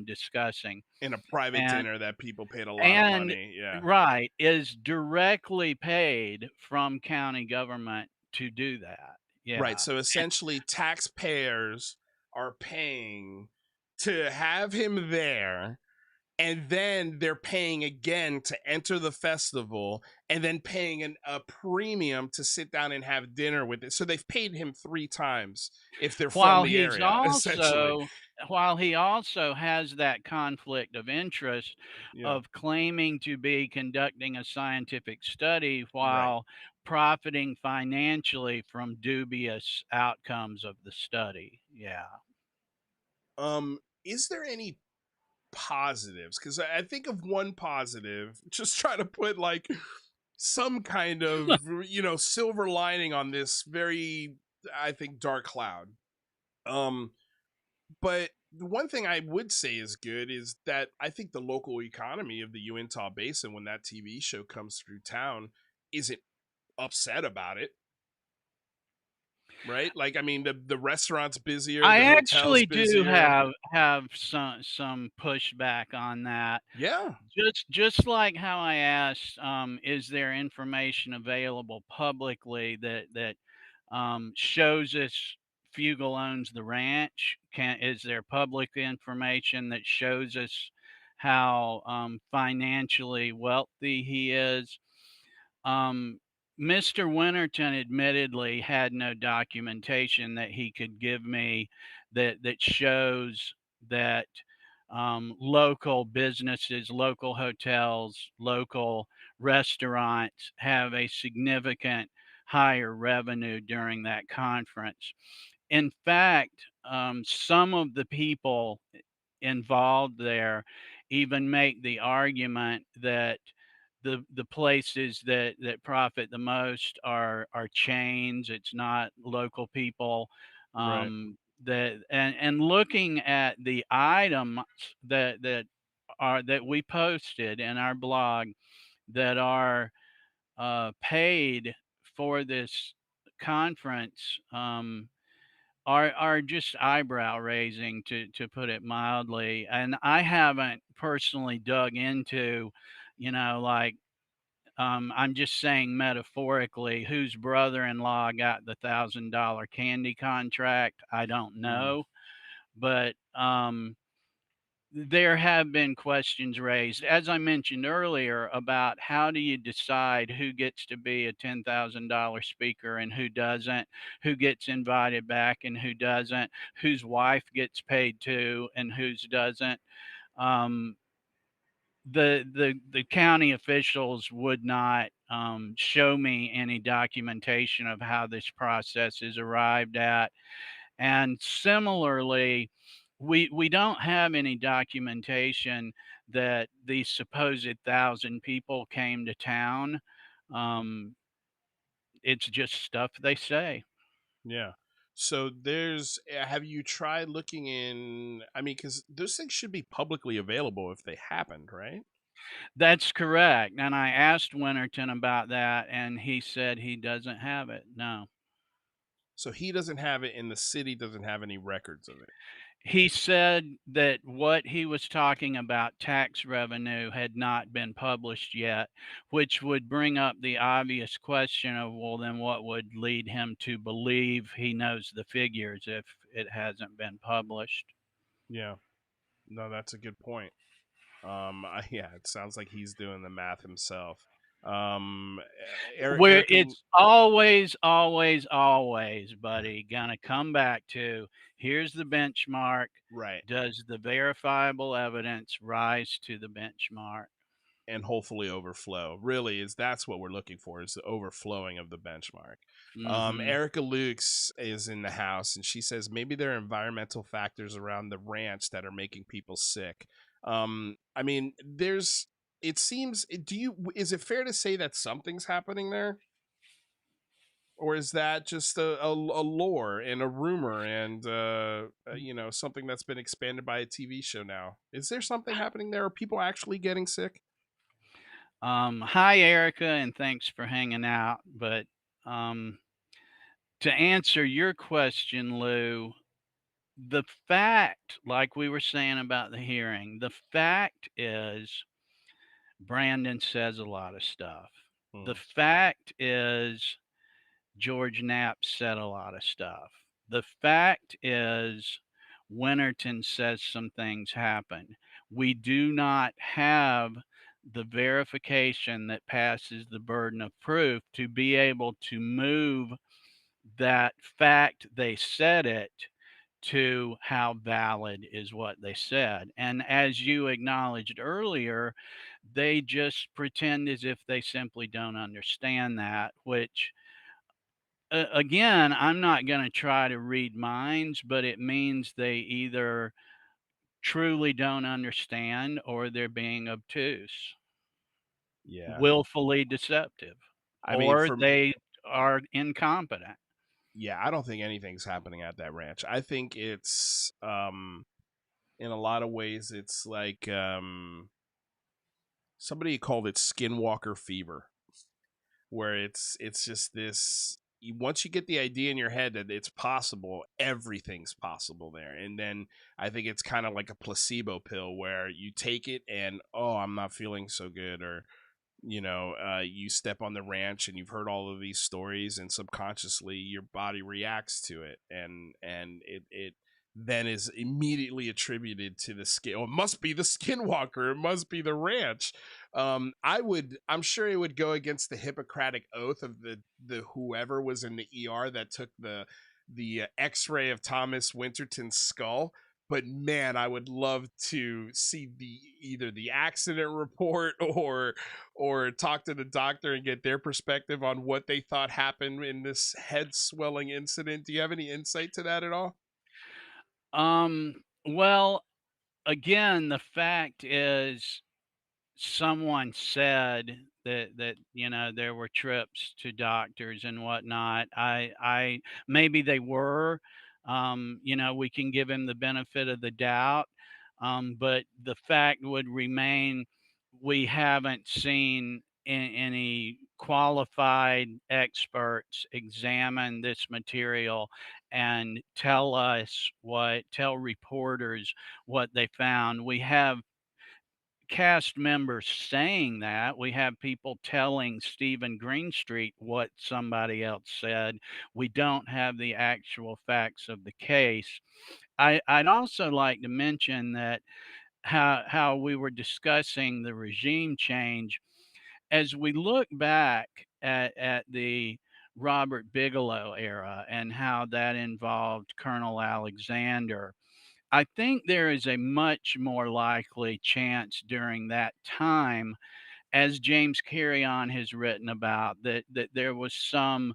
discussing. In a private and dinner that people paid a lot of and money. Yeah. right, is directly paid from county government to do that. Right. Yeah. So essentially, taxpayers are paying to have him there, and then they're paying again to enter the festival, and then paying a premium to sit down and have dinner with it. So they've paid him three times if they're from While the he's area, essentially. also while he also has that conflict of interest Yeah. of claiming to be conducting a scientific study Right. while profiting financially from dubious outcomes of the study. Yeah. Is there any positives? Because I think of one positive, just try to put like some kind of silver lining on this very, I think, dark cloud. um but the one thing I would say is good is that I think the local economy of the Uintah Basin, when that TV show comes through town, isn't upset about it, right? Like, I mean, the restaurant's busier, I the hotel's actually do busier. have some pushback on that. Yeah. Just like how I asked, is there information available publicly that shows us Fugel owns the ranch? Is there public information that shows us how financially wealthy he is? Um, Mr. Winterton admittedly had no documentation that he could give me that shows that local businesses, local hotels, local restaurants have a significant higher revenue during that conference. In fact, some of the people involved there even make the argument that the places that profit the most are chains. It's not local people. Right. That and looking at the items that we posted in our blog that are paid for this conference, are just eyebrow raising, to put it mildly. And I haven't personally dug into, like, I'm just saying metaphorically, whose brother-in-law got the $1,000 candy contract. I don't Mm. know, but there have been questions raised, as I mentioned earlier, about how do you decide who gets to be a $10,000 speaker and who doesn't, who gets invited back and who doesn't, whose wife gets paid to and whose doesn't. Um, the county officials would not show me any documentation of how this process is arrived at, and similarly, We don't have any documentation that these supposed 1,000 people came to town. Um, it's just stuff they say. Yeah. So have you tried looking in, I mean, cuz those things should be publicly available if they happened, right? That's correct, and I asked Winterton about that, and he said he doesn't have it, no. So he doesn't have it and the city doesn't have any records of it. He said that what he was talking about, tax revenue, had not been published yet, which would bring up the obvious question of, well, then what would lead him to believe he knows the figures if it hasn't been published? Yeah. No, that's a good point. Yeah, it sounds like he's doing the math himself. Where Erica, it's always, always, always, buddy, gonna come back to, here's the benchmark. right. Does the verifiable evidence rise to the benchmark? And hopefully overflow. Really, is that's what we're looking for, is the overflowing of the benchmark. Mhm. Erica Lukes is in the house, and she says maybe there are environmental factors around the ranch that are making people sick. I mean, there's. It seems. Do you? Is it fair to say that something's happening there, or is that just a lore and a rumor and something that's been expanded by a TV show now? Is there something happening there? Are people actually getting sick? Hi, Erica, and thanks for hanging out. But um, to answer your question, Lou, the fact, like we were saying about the hearing, the fact is Brandon says a lot of stuff. The Hmm. fact is George Knapp said a lot of stuff. The fact is Winterton says some things happen. We do not have the verification that passes the burden of proof to be able to move that fact they said it to how valid is what they said. And as you acknowledged earlier, they just pretend as if they simply don't understand that, which again, I'm not going to try to read minds, but it means they either truly don't understand or they're being obtuse, Yeah. willfully deceptive, I mean, or they are incompetent. yeah, I don't think anything's happening at that ranch. I think it's in a lot of ways it's like somebody called it skinwalker fever, where it's just this once you get the idea in your head that it's possible, everything's possible there. And then I think it's kind of like a placebo pill where you take it and, oh, I'm not feeling so good, or you step on the ranch and you've heard all of these stories, and subconsciously your body reacts to it, and it then is immediately attributed to the skin. Oh, it must be the skinwalker. It must be the ranch. I'm sure it would go against the Hippocratic oath of the whoever was in the ER that took the X-ray of Thomas Winterton's skull. But man, I would love to see the either the accident report or talk to the doctor and get their perspective on what they thought happened in this head swelling incident. Do you have any insight to that at all? Well, again, the fact is someone said that there were trips to doctors and whatnot. I maybe they were. We can give him the benefit of the doubt, but the fact would remain: we haven't seen any qualified experts examine this material and tell reporters what they found. We have cast members saying that. We have people telling Stephen Greenstreet what somebody else said. We don't have the actual facts of the case. I'd also like to mention that how we were discussing the regime change. As we look back at the Robert Bigelow era and how that involved Colonel Alexander, I think there is a much more likely chance during that time, as James Carrion has written about, that there was some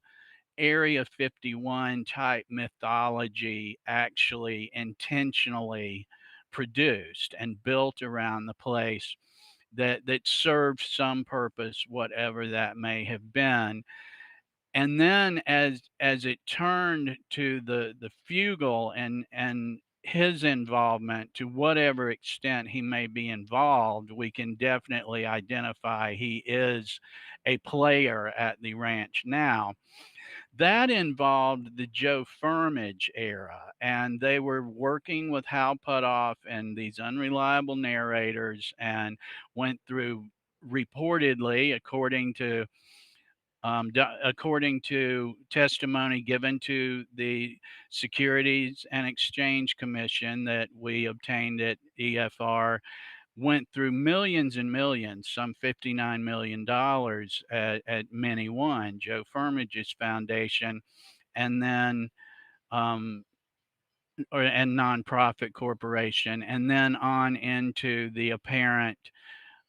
Area 51 type mythology actually intentionally produced and built around the place that served some purpose, whatever that may have been. And then as it turned to the Fugal and his involvement, to whatever extent he may be involved, we can definitely identify he is a player at the ranch now. That involved the Joe Firmage era, and they were working with Hal Puthoff and these unreliable narrators, and went through, reportedly, according to testimony given to the Securities and Exchange Commission that we obtained at EFR, went through millions and millions, some $59 million at Many One, Joe Firmage's foundation, and then um, and nonprofit corporation, and then on into the apparent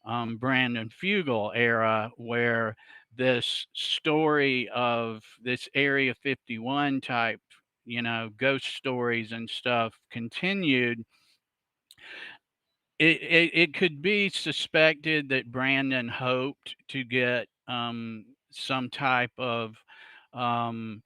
Brandon Fugal era, where this story of this Area 51 type, ghost stories and stuff continued. It could be suspected that Brandon hoped to get some type of um,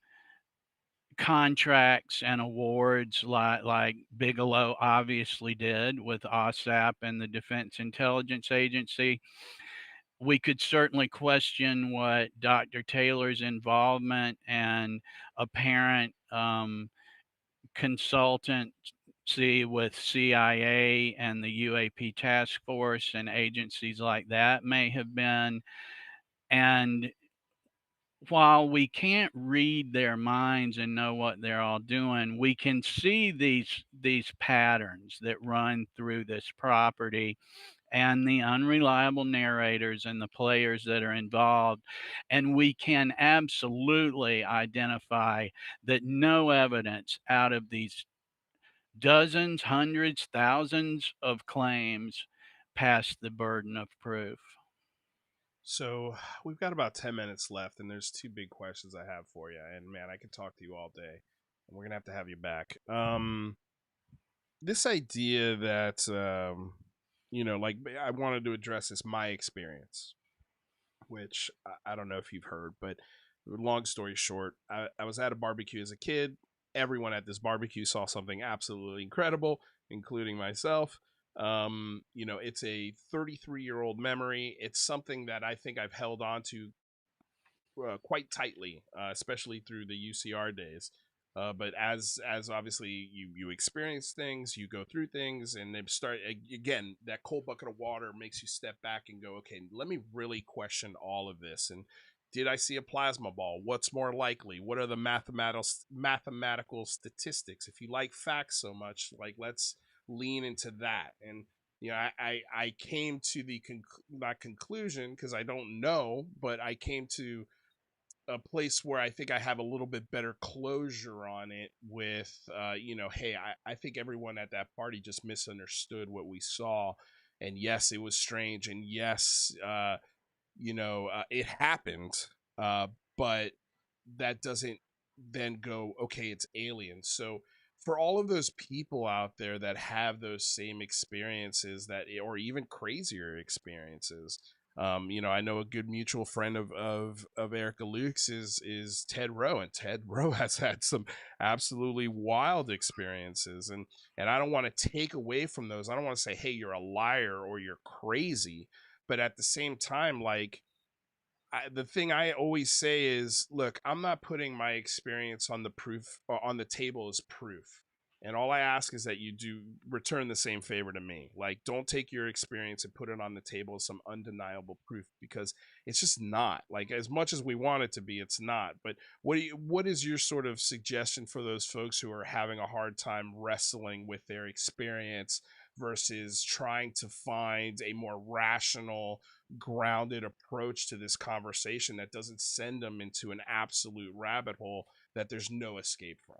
contracts and awards like Bigelow obviously did with OSAP and the Defense Intelligence Agency. We could certainly question what Dr. Taylor's involvement and apparent consultancy with CIA and the UAP task force and agencies like that may have been. And while we can't read their minds and know what they're all doing, we can see these patterns that run through this property and the unreliable narrators and the players that are involved. And we can absolutely identify that no evidence out of these dozens, hundreds, thousands of claims pass the burden of proof. So we've got about 10 minutes left, and there's two big questions I have for you. And man, I could talk to you all day. And we're gonna have you back. This idea that like I wanted to address this my experience, which I don't know if you've heard, but long story short, I was at a barbecue as a kid. Everyone at this barbecue saw something absolutely incredible, including myself. It's a 33-year-old memory. It's something that I think I've held on to quite tightly, especially through the UCR days. But as obviously you experience things, you go through things, and they start again. That cold bucket of water makes you step back and go, okay, let me really question all of this. And did I see a plasma ball? What's more likely? What are the mathematical statistics? If you like facts so much, like let's lean into that. And I came to the not conclusion because I don't know, but I came to a place where I think I have a little bit better closure on it with, hey, I think everyone at that party just misunderstood what we saw. And yes, it was strange. And yes, it happened. Uh, but that doesn't then go, okay, it's aliens. So for all of those people out there that have those same experiences or even crazier experiences, I know a good mutual friend of Erica Luke's is Ted Rowe, and Ted Rowe has had some absolutely wild experiences, and I don't want to take away from those. I don't want to say, hey, you're a liar or you're crazy, but at the same time, like the thing I always say is, look, I'm not putting my experience on the proof or on the table as proof. And all I ask is that you do return the same favor to me. Like, don't take your experience and put it on the table as some undeniable proof, because it's just not. Like, as much as we want it to be, it's not. But what is your sort of suggestion for those folks who are having a hard time wrestling with their experience versus trying to find a more rational, grounded approach to this conversation that doesn't send them into an absolute rabbit hole that there's no escape from?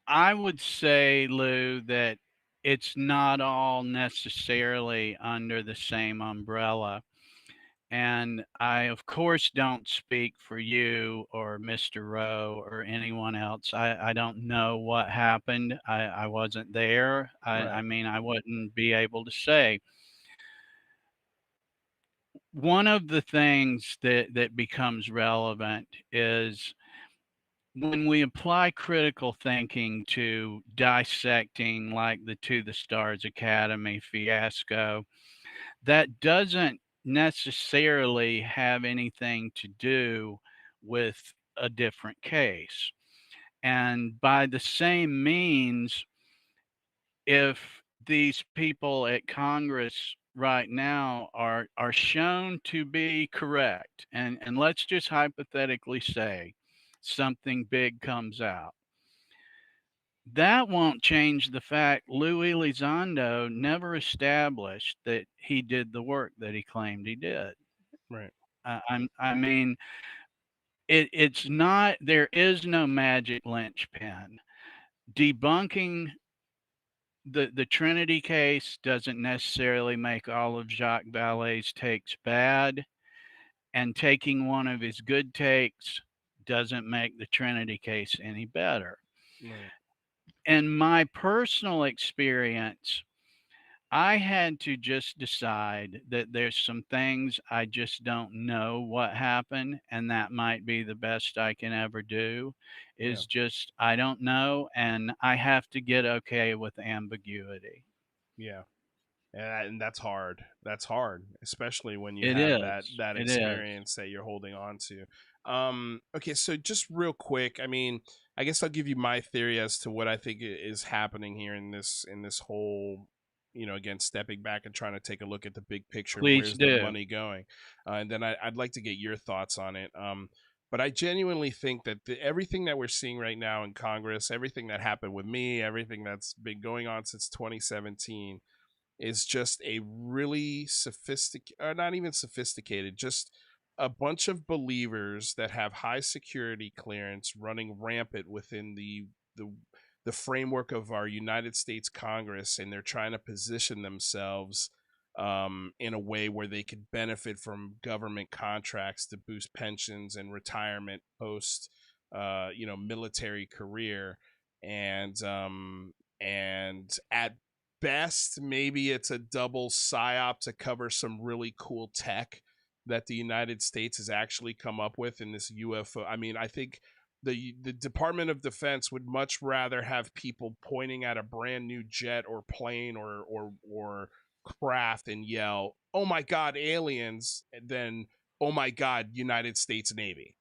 I would say, Lou, that it's not all necessarily under the same umbrella. And I, of course, don't speak for you or Mr. Rowe or anyone else. I don't know what happened. I wasn't there. I Right. mean, I wouldn't be able to say. One of the things that becomes relevant is when we apply critical thinking to dissecting, like the To the Stars Academy fiasco, that doesn't necessarily have anything to do with a different case. And by the same means, if these people at Congress right now are shown to be correct, and let's just hypothetically say something big comes out, that won't change the fact Lou Elizondo never established that he did the work that he claimed he did. Right. I mean, it's not, there is no magic linchpin. Debunking the Trinity case doesn't necessarily make all of Jacques Vallée's takes bad, and taking one of his good takes doesn't make the Trinity case any better. Right. In my personal experience, I had to just decide that there's some things I just don't know what happened, and that might be the best I can ever do, Yeah. is just I don't know, and I have to get okay with ambiguity. Yeah. And that's hard. That's hard, especially when you It have that is. It is. experience that you're holding on to. Okay, so just real quick, I mean, I guess I'll give you my theory as to what I think is happening here in this whole, again, stepping back and trying to take a look at the big picture and Please where's the do. money going, and then I'd like to get your thoughts on it. But I genuinely think that everything that we're seeing right now in Congress, everything that happened with me, everything that's been going on since 2017 is just a really sophisticated, or not even sophisticated, just a bunch of believers that have high security clearance running rampant within the the framework of our United States Congress, and they're trying to position themselves in a way where they could benefit from government contracts to boost pensions and retirement post, military career, and at best, maybe it's a double psyop to cover some really cool tech that the United States has actually come up with in this UFO. I mean, I think the Department of Defense would much rather have people pointing at a brand new jet or plane or craft and yell, "Oh my God, aliens!" than "Oh my God, United States Navy."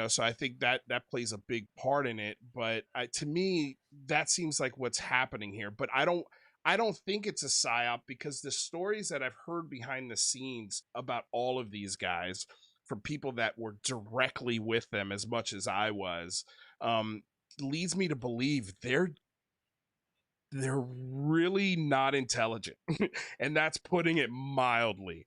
So I think that plays a big part in it, but to me that seems like what's happening here, but I don't think it's a psyop, because the stories that I've heard behind the scenes about all of these guys from people that were directly with them as much as I was, um, leads me to believe they're really not intelligent, and that's putting it mildly.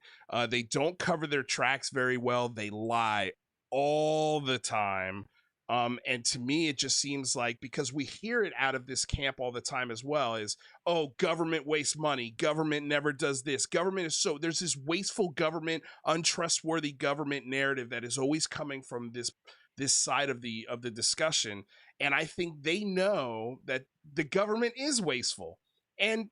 They don't cover their tracks very well. They lie all the time. And to me, it just seems like, because we hear it out of this camp all the time as well, is, oh, government wastes money. Government never does this. Government is so, there's this wasteful government, untrustworthy government narrative that is always coming from this side of the discussion. And I think they know that the government is wasteful. And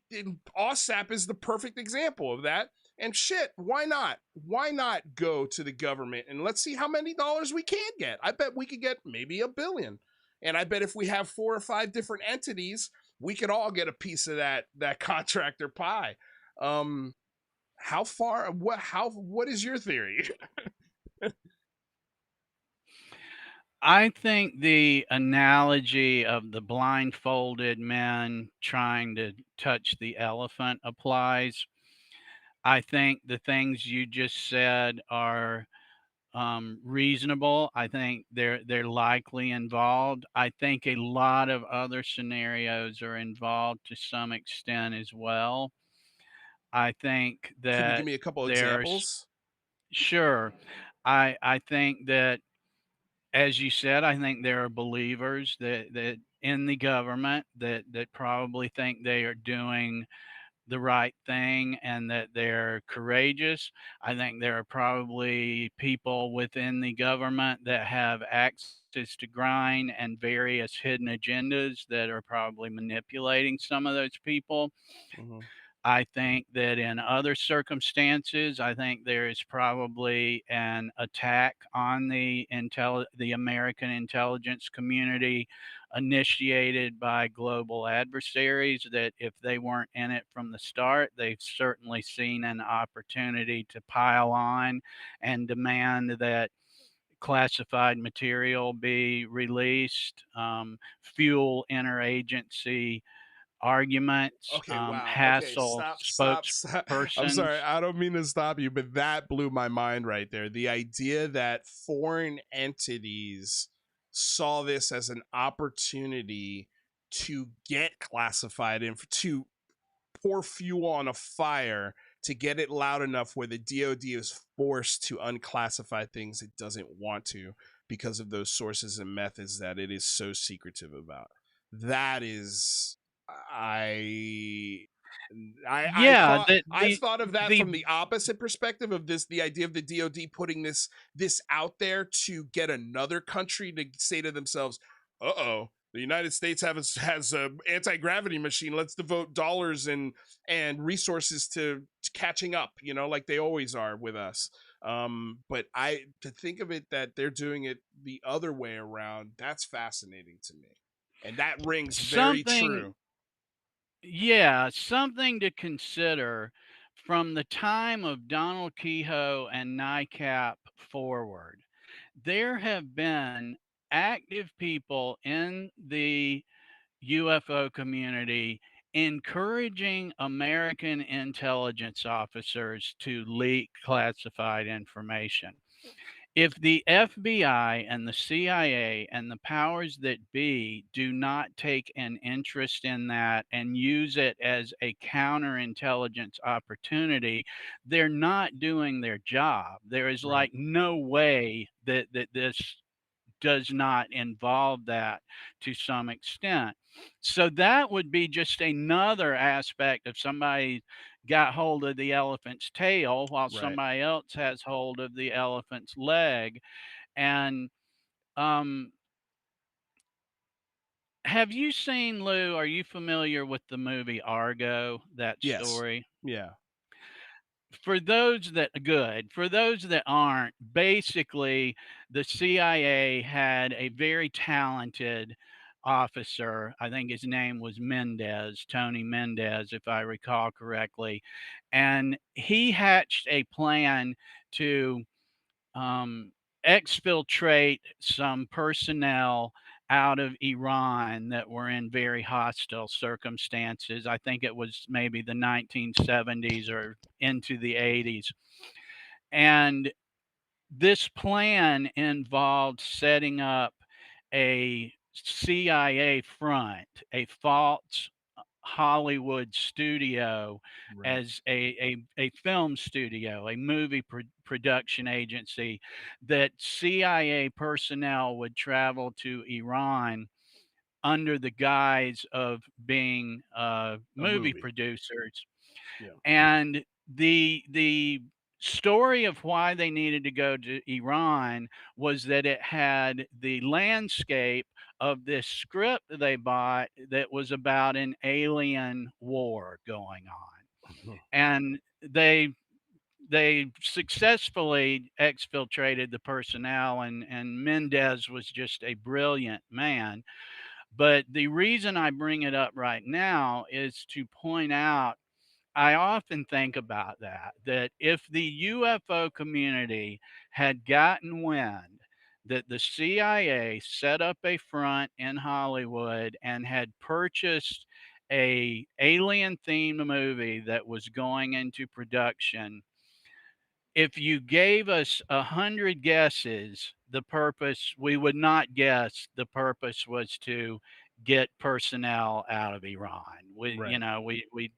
OSAP is the perfect example of that. And shit, why not? Why not go to the government and let's see how many dollars we can get? I bet we could get maybe $1 billion. And I bet if we have 4 or 5 different entities, we could all get a piece of that contractor pie. Um, how far? What is your theory? I think the analogy of the blindfolded men trying to touch the elephant applies. I think the things you just said are reasonable. I think they're likely involved. I think a lot of other scenarios are involved to some extent as well. I think Can you give that me a couple there's examples? sure. I think that, as you said, I think there are believers that in the government that probably think they are doing the right thing and that they're courageous. I think there are probably people within the government that have access to grind and various hidden agendas that are probably manipulating some of those people. Hmm. I think that in other circumstances, I think there is probably an attack on the American intelligence community initiated by global adversaries that if they weren't in it from the start, they've certainly seen an opportunity to pile on and demand that classified material be released, fuel interagency arguments, Okay, wow. Okay, hassle stop. I'm spokespersons. sorry. I don't mean to stop you, but that blew my mind right there. The idea that foreign entities saw this as an opportunity to get classified info, to pour fuel on a fire to get it loud enough where the DoD is forced to unclassify things it doesn't want to because of those sources and methods that it is so secretive about. That is, I Yeah, I've thought of that the from the opposite perspective of this, the idea of the DoD putting this out there to get another country to say to themselves, "Uh-oh, the United States has a anti-gravity machine. Let's devote dollars and resources to catching up, like they always are with us." But I to think of it that they're doing it the other way around, that's fascinating to me. And that rings very something true. yeah, something to consider from the time of Donald Kehoe and NICAP forward. There have been active people in the UFO community encouraging American intelligence officers to leak classified information. If the FBI and the CIA and the powers that be do not take an interest in that and use it as a counterintelligence opportunity, they're not doing their job. There is Right. like no way that this does not involve that to some extent. So that would be just another aspect of somebody got hold of the elephant's tail while Right. somebody else has hold of the elephant's leg. And um, have you seen Lou? Are you familiar with the movie Argo? That Yes. story. Yeah. For those that aren't, basically the CIA had a very talented officer. I think his name was Mendez, Tony Mendez, if I recall correctly. And he hatched a plan to um, exfiltrate some personnel out of Iran that were in very hostile circumstances. I think it was maybe the 1970s or into the 80s. And this plan involved setting up a CIA front, a false Hollywood studio Right. as a film studio, a movie production agency that CIA personnel would travel to Iran under the guise of being A movie movie. producers. Yeah. And the story of why they needed to go to Iran was that it had the landscape of this script that they bought that was about an alien war going on. And they successfully exfiltrated the personnel, and Mendez was just a brilliant man. But the reason I bring it up right now is to point out I often think about that if the UFO community had gotten wind that the CIA set up a front in Hollywood and had purchased a alien themed movie that was going into production, if you gave us 100 guesses, the purpose we would not guess the purpose was to get personnel out of Iran. Right. We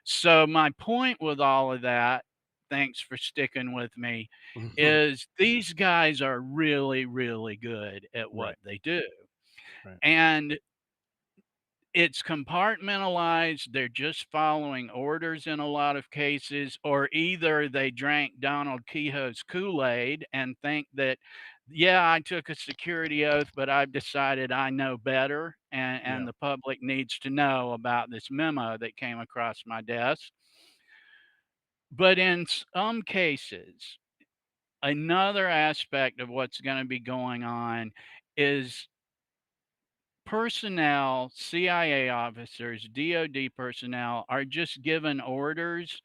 so my point with all of that, thanks for sticking with me, is these guys are really, really good at what Right. they do. Right. And it's compartmentalized. They're just following orders in a lot of cases, or either they drank Donald Kehoe's Kool-Aid and think that, yeah, I took a security oath, but I've decided I know better, and Yeah. the public needs to know about this memo that came across my desk. But in some cases, another aspect of what's going to be going on is personnel, CIA officers, DOD personnel are just given orders,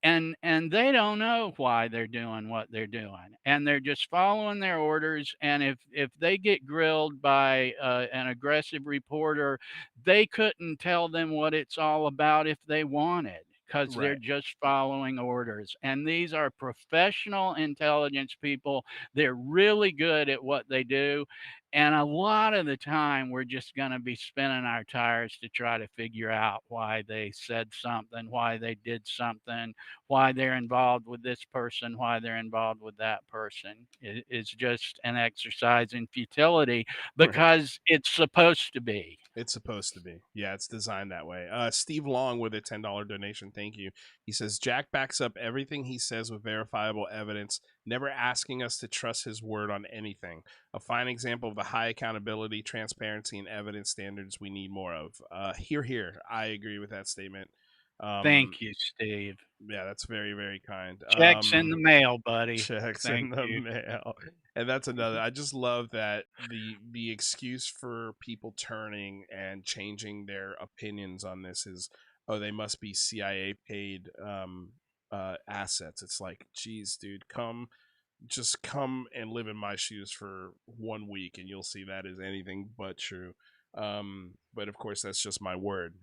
and they don't know why they're doing what they're doing, and they're just following their orders. And if they get grilled by an aggressive reporter, they couldn't tell them what it's all about if they wanted, because they're Right. just following orders. And these are professional intelligence people. They're really good at what they do, and a lot of the time, we're just going to be spinning our tires to try to figure out why they said something, why they did something, why they're involved with this person, why they're involved with that person. It's just an exercise in futility because it's supposed to be. It's supposed to be. Yeah, it's designed that way. Steve Long with a $10 donation. Thank you. He says Jack backs up everything he says with verifiable evidence, never asking us to trust his word on anything. A fine example of the high accountability, transparency, and evidence standards we need more of. Here, here. I agree with that statement. Um, Thank you, Steve. yeah, that's very, very kind. Checks in the mail, buddy. Checks in Thank the you. mail. And that's another. I just love that the excuse for people turning and changing their opinions on this is, oh, they must be CIA paid assets. It's like, geez, dude, just come and live in my shoes for 1 week and you'll see that is anything but true. But of course that's just my word.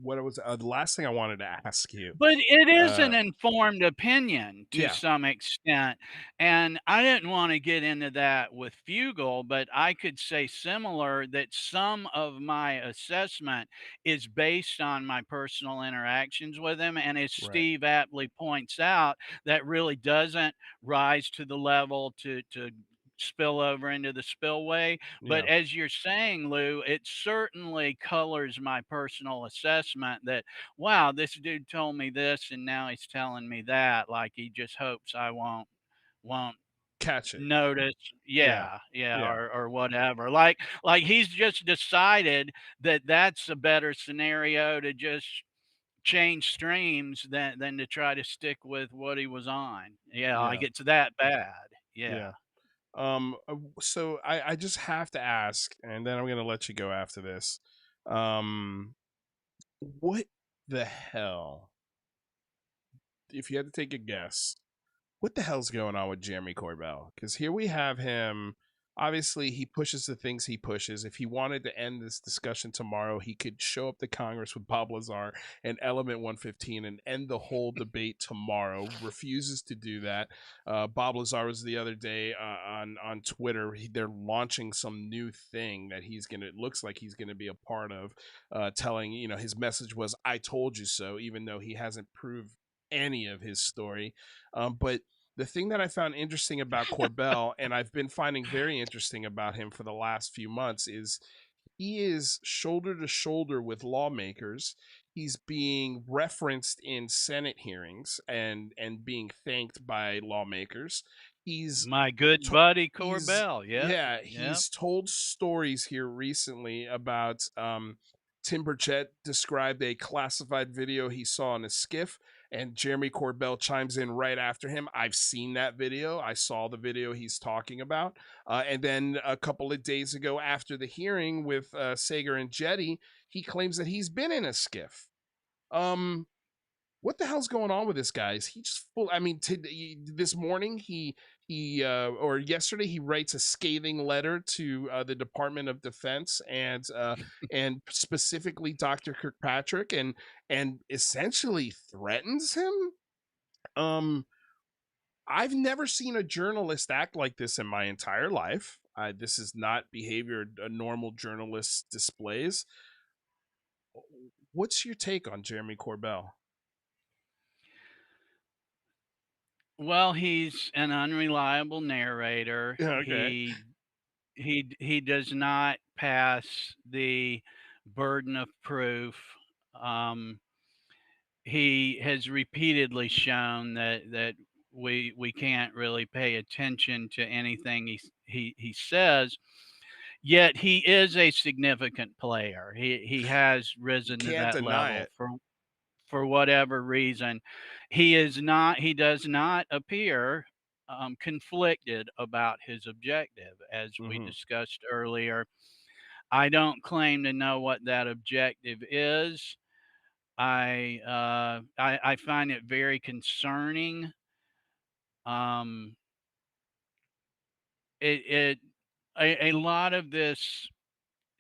What was the last thing I wanted to ask you? But it is Uh an informed opinion to yeah, some extent, and I didn't wanna get into that with Fugel, but I could say similar, that some of my assessment is based on my personal interactions with him, and as right. Steve aptly points out, that really doesn't rise to the level to spill over into the spillway. But Yeah. as you're saying, Lou, it certainly colors my personal assessment that, wow, this dude told me this and now he's telling me that. Like he just hopes I won't Catch it. notice. Yeah. Yeah, yeah, Yeah. or whatever. Like he's just decided that that's a better scenario to just change streams than to try to stick with what he was on. Yeah, like Yeah. it's that bad. Yeah. Yeah. So I just have to ask, and then I'm gonna let you go after this. Um what the hell, if you had to take a guess, what the hell's going on with Jeremy Corbell? Because here we have him. Obviously, he pushes the things he pushes. If he wanted to end this discussion tomorrow, he could show up to Congress with Bob Lazar and Element 115 and end the whole debate tomorrow. Refuses to do that. Bob Lazar was the other day on Twitter. They're launching some new thing that he's gonna. It looks like he's gonna be a part of. Telling his message was "I told you so," even though he hasn't proved any of his story. But the thing that I found interesting about Corbell, and I've been finding very interesting about him for the last few months, is he is shoulder to shoulder with lawmakers. He's being referenced in Senate hearings and being thanked by lawmakers. He's My good to- buddy he's Corbell. Yep. yeah, Yep. he's told stories here recently about Tim Burchett described a classified video he saw in a skiff, and Jeremy Corbell chimes in right after him. I've seen that video. I saw the video he's talking about. And then a couple of days ago, after the hearing with Sager and Jetty, he claims that he's been in a skiff. Um, what the hell's going on with this guy? Is he just full? I mean, this morning or yesterday he writes a scathing letter to the Department of Defense and specifically Dr. Kirkpatrick and essentially threatens him. Um, I've never seen a journalist act like this in my entire life. This is not behavior a normal journalist displays. What's your take on Jeremy Corbell? Well, he's an unreliable narrator. Okay. He he does not pass the burden of proof. Um, he has repeatedly shown that we can't really pay attention to anything he says. Yet he is a significant player. He has You risen to can't that deny level it. for whatever reason. He is not. He does not appear conflicted about his objective, as we Hmm. discussed earlier. I don't claim to know what that objective is. I find it very concerning. Um, it a lot of this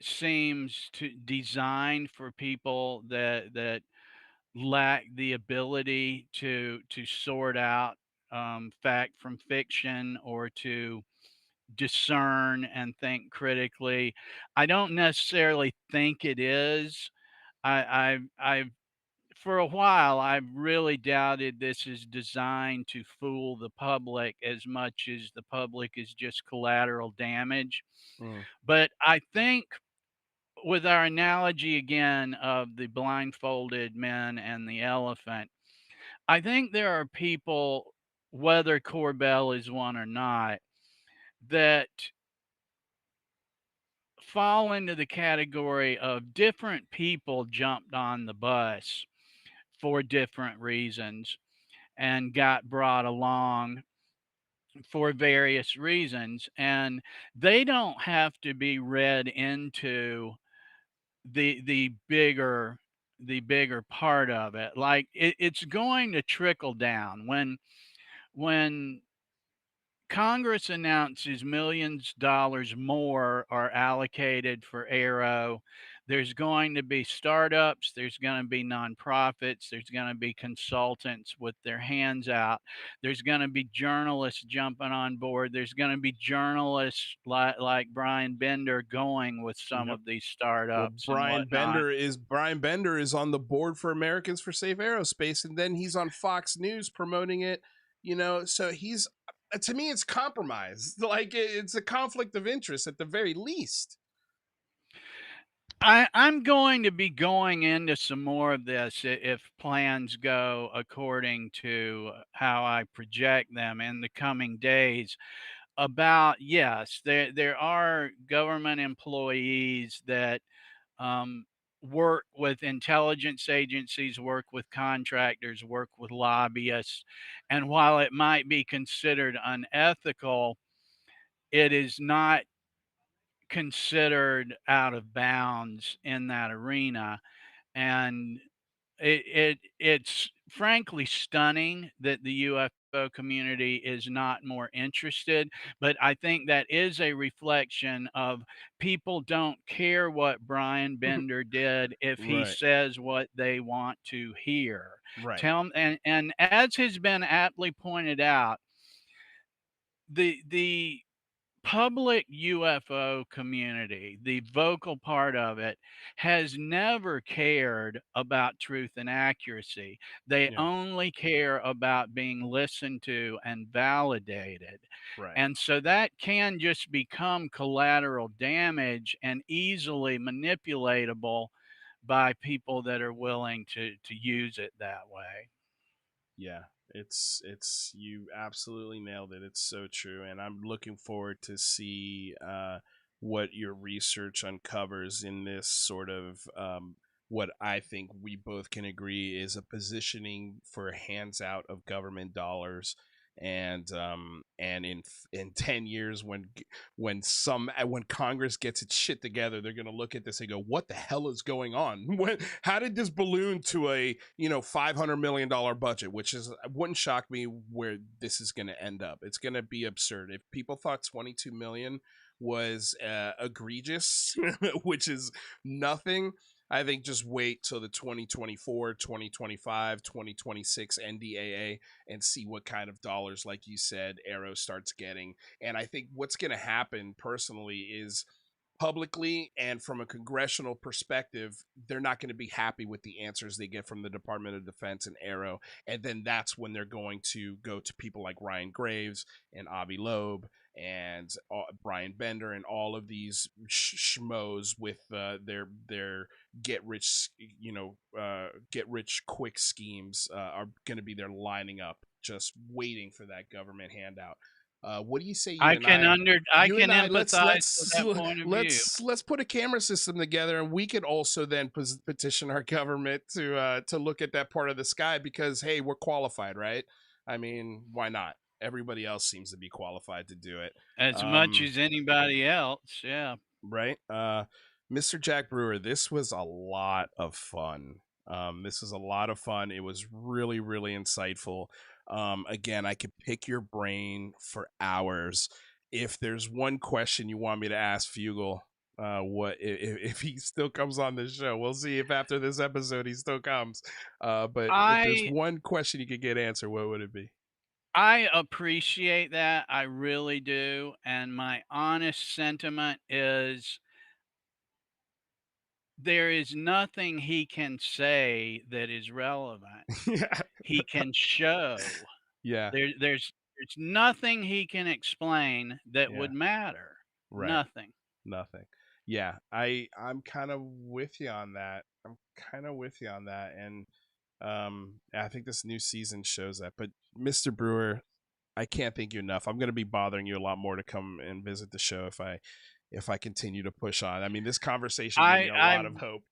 seems to designed for people that lack the ability to sort out fact from fiction, or to discern and think critically. I don't necessarily think it is. I've for a while, I've really doubted this is designed to fool the public as much as the public is just collateral damage. Mm. But I think, with our analogy again of the blindfolded men and the elephant, I think there are people, whether Corbell is one or not, that fall into the category of different people jumped on the bus for different reasons and got brought along for various reasons, and they don't have to be read into the bigger part of it. Like, it's going to trickle down when Congress announces millions dollars more are allocated for Aero. There's going to be startups, there's going to be nonprofits, there's going to be consultants with their hands out. There's going to be journalists jumping on board. There's going to be journalists like Brian Bender going with some Yep. of these Well, startups and whatnot. Brian Bender is on the board for Americans for Safe Aerospace, and then he's on Fox News promoting it. So he's to me, it's compromise. Like it's a conflict of interest at the very least. I'm going to be going into some more of this if plans go according to how I project them in the coming days. About, yes, there are government employees that um, work with intelligence agencies, work with contractors, work with lobbyists, and while it might be considered unethical, it is not considered out of bounds in that arena. And it's frankly stunning that the UFO community is not more interested, but I think that is a reflection of people don't care what Brian Bender did if he Right. says what they want to hear. Right. Tell 'em, and as has been aptly pointed out, the public UFO community, the vocal part of it, has never cared about truth and accuracy. They Yeah. only care about being listened to and validated. Right. And so that can just become collateral damage and easily manipulatable by people that are willing to use it that way. Yeah, it's you absolutely nailed it. It's so true, and I'm looking forward to see what your research uncovers in this sort of what I think we both can agree is a positioning for hands out of government dollars. And in 10 years, when Congress gets its shit together, they're gonna look at this and go, what the hell is going on? How did this balloon to a $500 million budget, which is wouldn't shock me where this is going to end up. It's going to be absurd. If people thought 22 million was egregious, which is nothing, I think just wait till the 2024, 2025, 2026 NDAA and see what kind of dollars, like you said, Arrow starts getting. And I think what's going to happen personally is publicly and from a congressional perspective, they're not going to be happy with the answers they get from the Department of Defense and Arrow. And then that's when they're going to go to people like Ryan Graves and Avi Loeb and Brian Bender and all of these schmoes with their get rich get rich quick schemes are going to be there lining up, just waiting for that government handout. What do you say, I can empathize with let's that point of view. let's put a camera system together, and we could also then petition our government to look at that part of the sky, because hey, we're qualified, right? I mean, why not? Everybody else seems to be qualified to do it. As much as anybody else, yeah. Right? Mr. Jack Brewer, this was a lot of fun. This was a lot of fun. It was really, really insightful. Again, I could pick your brain for hours. If there's one question you want me to ask Fugel, what if he still comes on this show? We'll see if after this episode he still comes. But if there's I one question you could get answered, what would it be? I appreciate that. I really do. And my honest sentiment is there is nothing he can say that is relevant. Yeah, He can show. yeah, There's nothing he can explain that yeah. would matter. Right. Nothing. Nothing. Yeah, I'm kind of with you on that. I'm kind of with you on that, and I think this new season shows that. But Mr. Brewer, I can't thank you enough. I'm going to be bothering you a lot more to come and visit the show if I continue to push on. I mean, this conversation gave me I a lot I've of hope.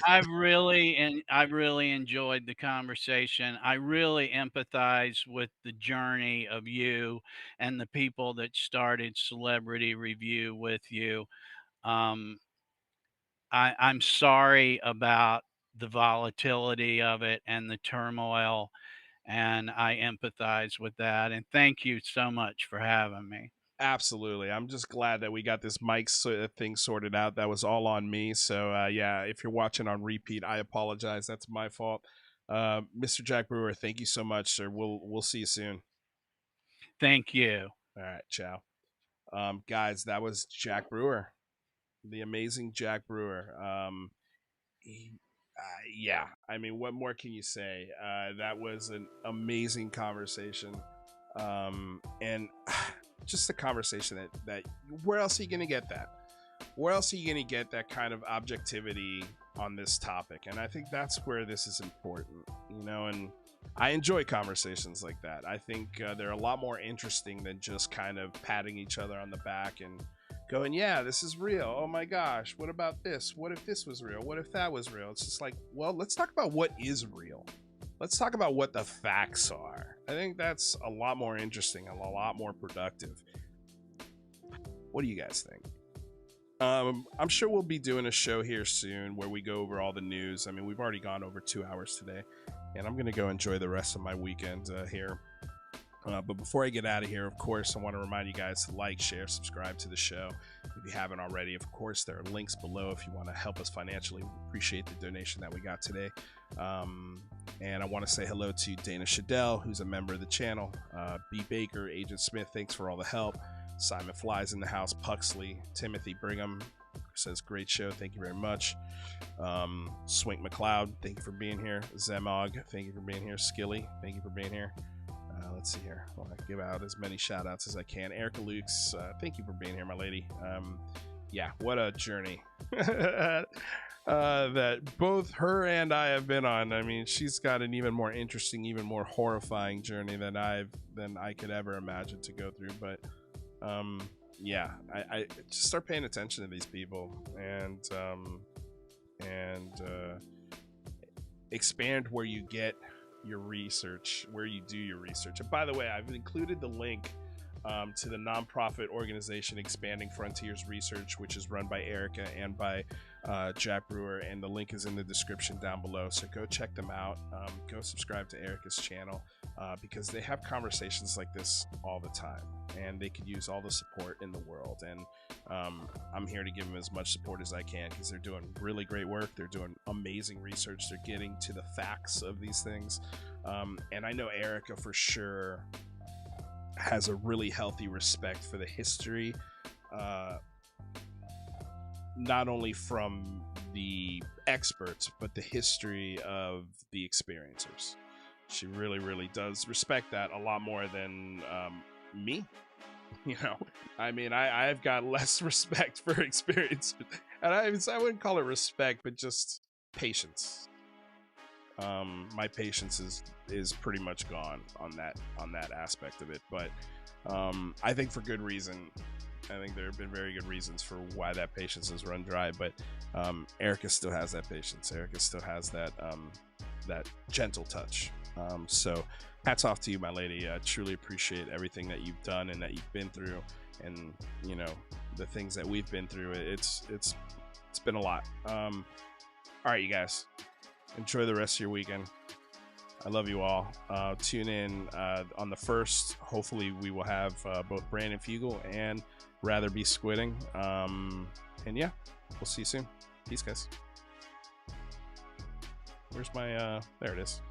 I've really enjoyed the conversation. I really empathize with the journey of you and the people that started Celebrity Review with you. Um, I'm sorry about the volatility of it and the turmoil, and I empathize with that. And thank you so much for having me. Absolutely. I'm just glad that we got this mic thing sorted out. That was all on me. So, yeah, if you're watching on repeat, I apologize. That's my fault. Mr. Jack Brewer, thank you so much, sir. We'll see you soon. Thank you. All right, ciao. Guys, that was Jack Brewer, the amazing Jack Brewer. He, yeah, I mean, what more can you say? That was an amazing conversation, and just a conversation that where else are you gonna get that? Where else are you gonna get that kind of objectivity on this topic? And I think that's where this is important, and I enjoy conversations like that. I think they're a lot more interesting than just kind of patting each other on the back and going, yeah, this is real. Oh my gosh, what about this? What if this was real? What if that was real? It's just like, well, let's talk about what is real. Let's talk about what the facts are. I think that's a lot more interesting and a lot more productive. What do you guys think? I'm sure we'll be doing a show here soon where we go over all the news. I mean, we've already gone over 2 hours today, and I'm going to go enjoy the rest of my weekend here. But before I get out of here, of course, I want to remind you guys to like, share, subscribe to the show. If you haven't already, of course, there are links below if you want to help us financially. We appreciate the donation that we got today. And I want to say hello to Dana Shadell, who's a member of the channel. B. Baker, Agent Smith, thanks for all the help. Simon Flies in the house. Puxley, Timothy Brigham says, great show. Thank you very much. Swink McLeod, thank you for being here. Zemog, thank you for being here. Skilly, thank you for being here. Let's see here. I want to give out as many shout outs as I can. Erica Lukes, thank you for being here, my lady. Yeah, what a journey that both her and I have been on. I mean, she's got an even more interesting, even more horrifying journey than I could ever imagine to go through. But yeah, I just start paying attention to these people and expand where you get your research, where you do your research. And by the way, I've included the link to the nonprofit organization Expanding Frontiers Research, which is run by Erica and by Jack Brewer, and the link is in the description down below. So go check them out. Go subscribe to Erica's channel because they have conversations like this all the time, and they could use all the support in the world. And I'm here to give them as much support as I can because they're doing really great work. They're doing amazing research. They're getting to the facts of these things. And I know Erica for sure has a really healthy respect for the history, not only from the experts, but the history of the experiencers. She really, really does respect that a lot more than me. You know, I mean, I've got less respect for experience, and I wouldn't call it respect, but just patience. My patience is pretty much gone on that aspect of it, but I think for good reason. I think there have been very good reasons for why that patience has run dry, but Erica still has that patience. Erica still has that gentle touch. So hats off to you, my lady. I truly appreciate everything that you've done and that you've been through, and you know the things that we've been through. It's been a lot. All right, you guys, enjoy the rest of your weekend. I love you all. Tune in on the 1st. Hopefully, we will have both Brandon Fugel and Rather Be Squidding. And yeah, we'll see you soon. Peace, guys. Where's my there it is.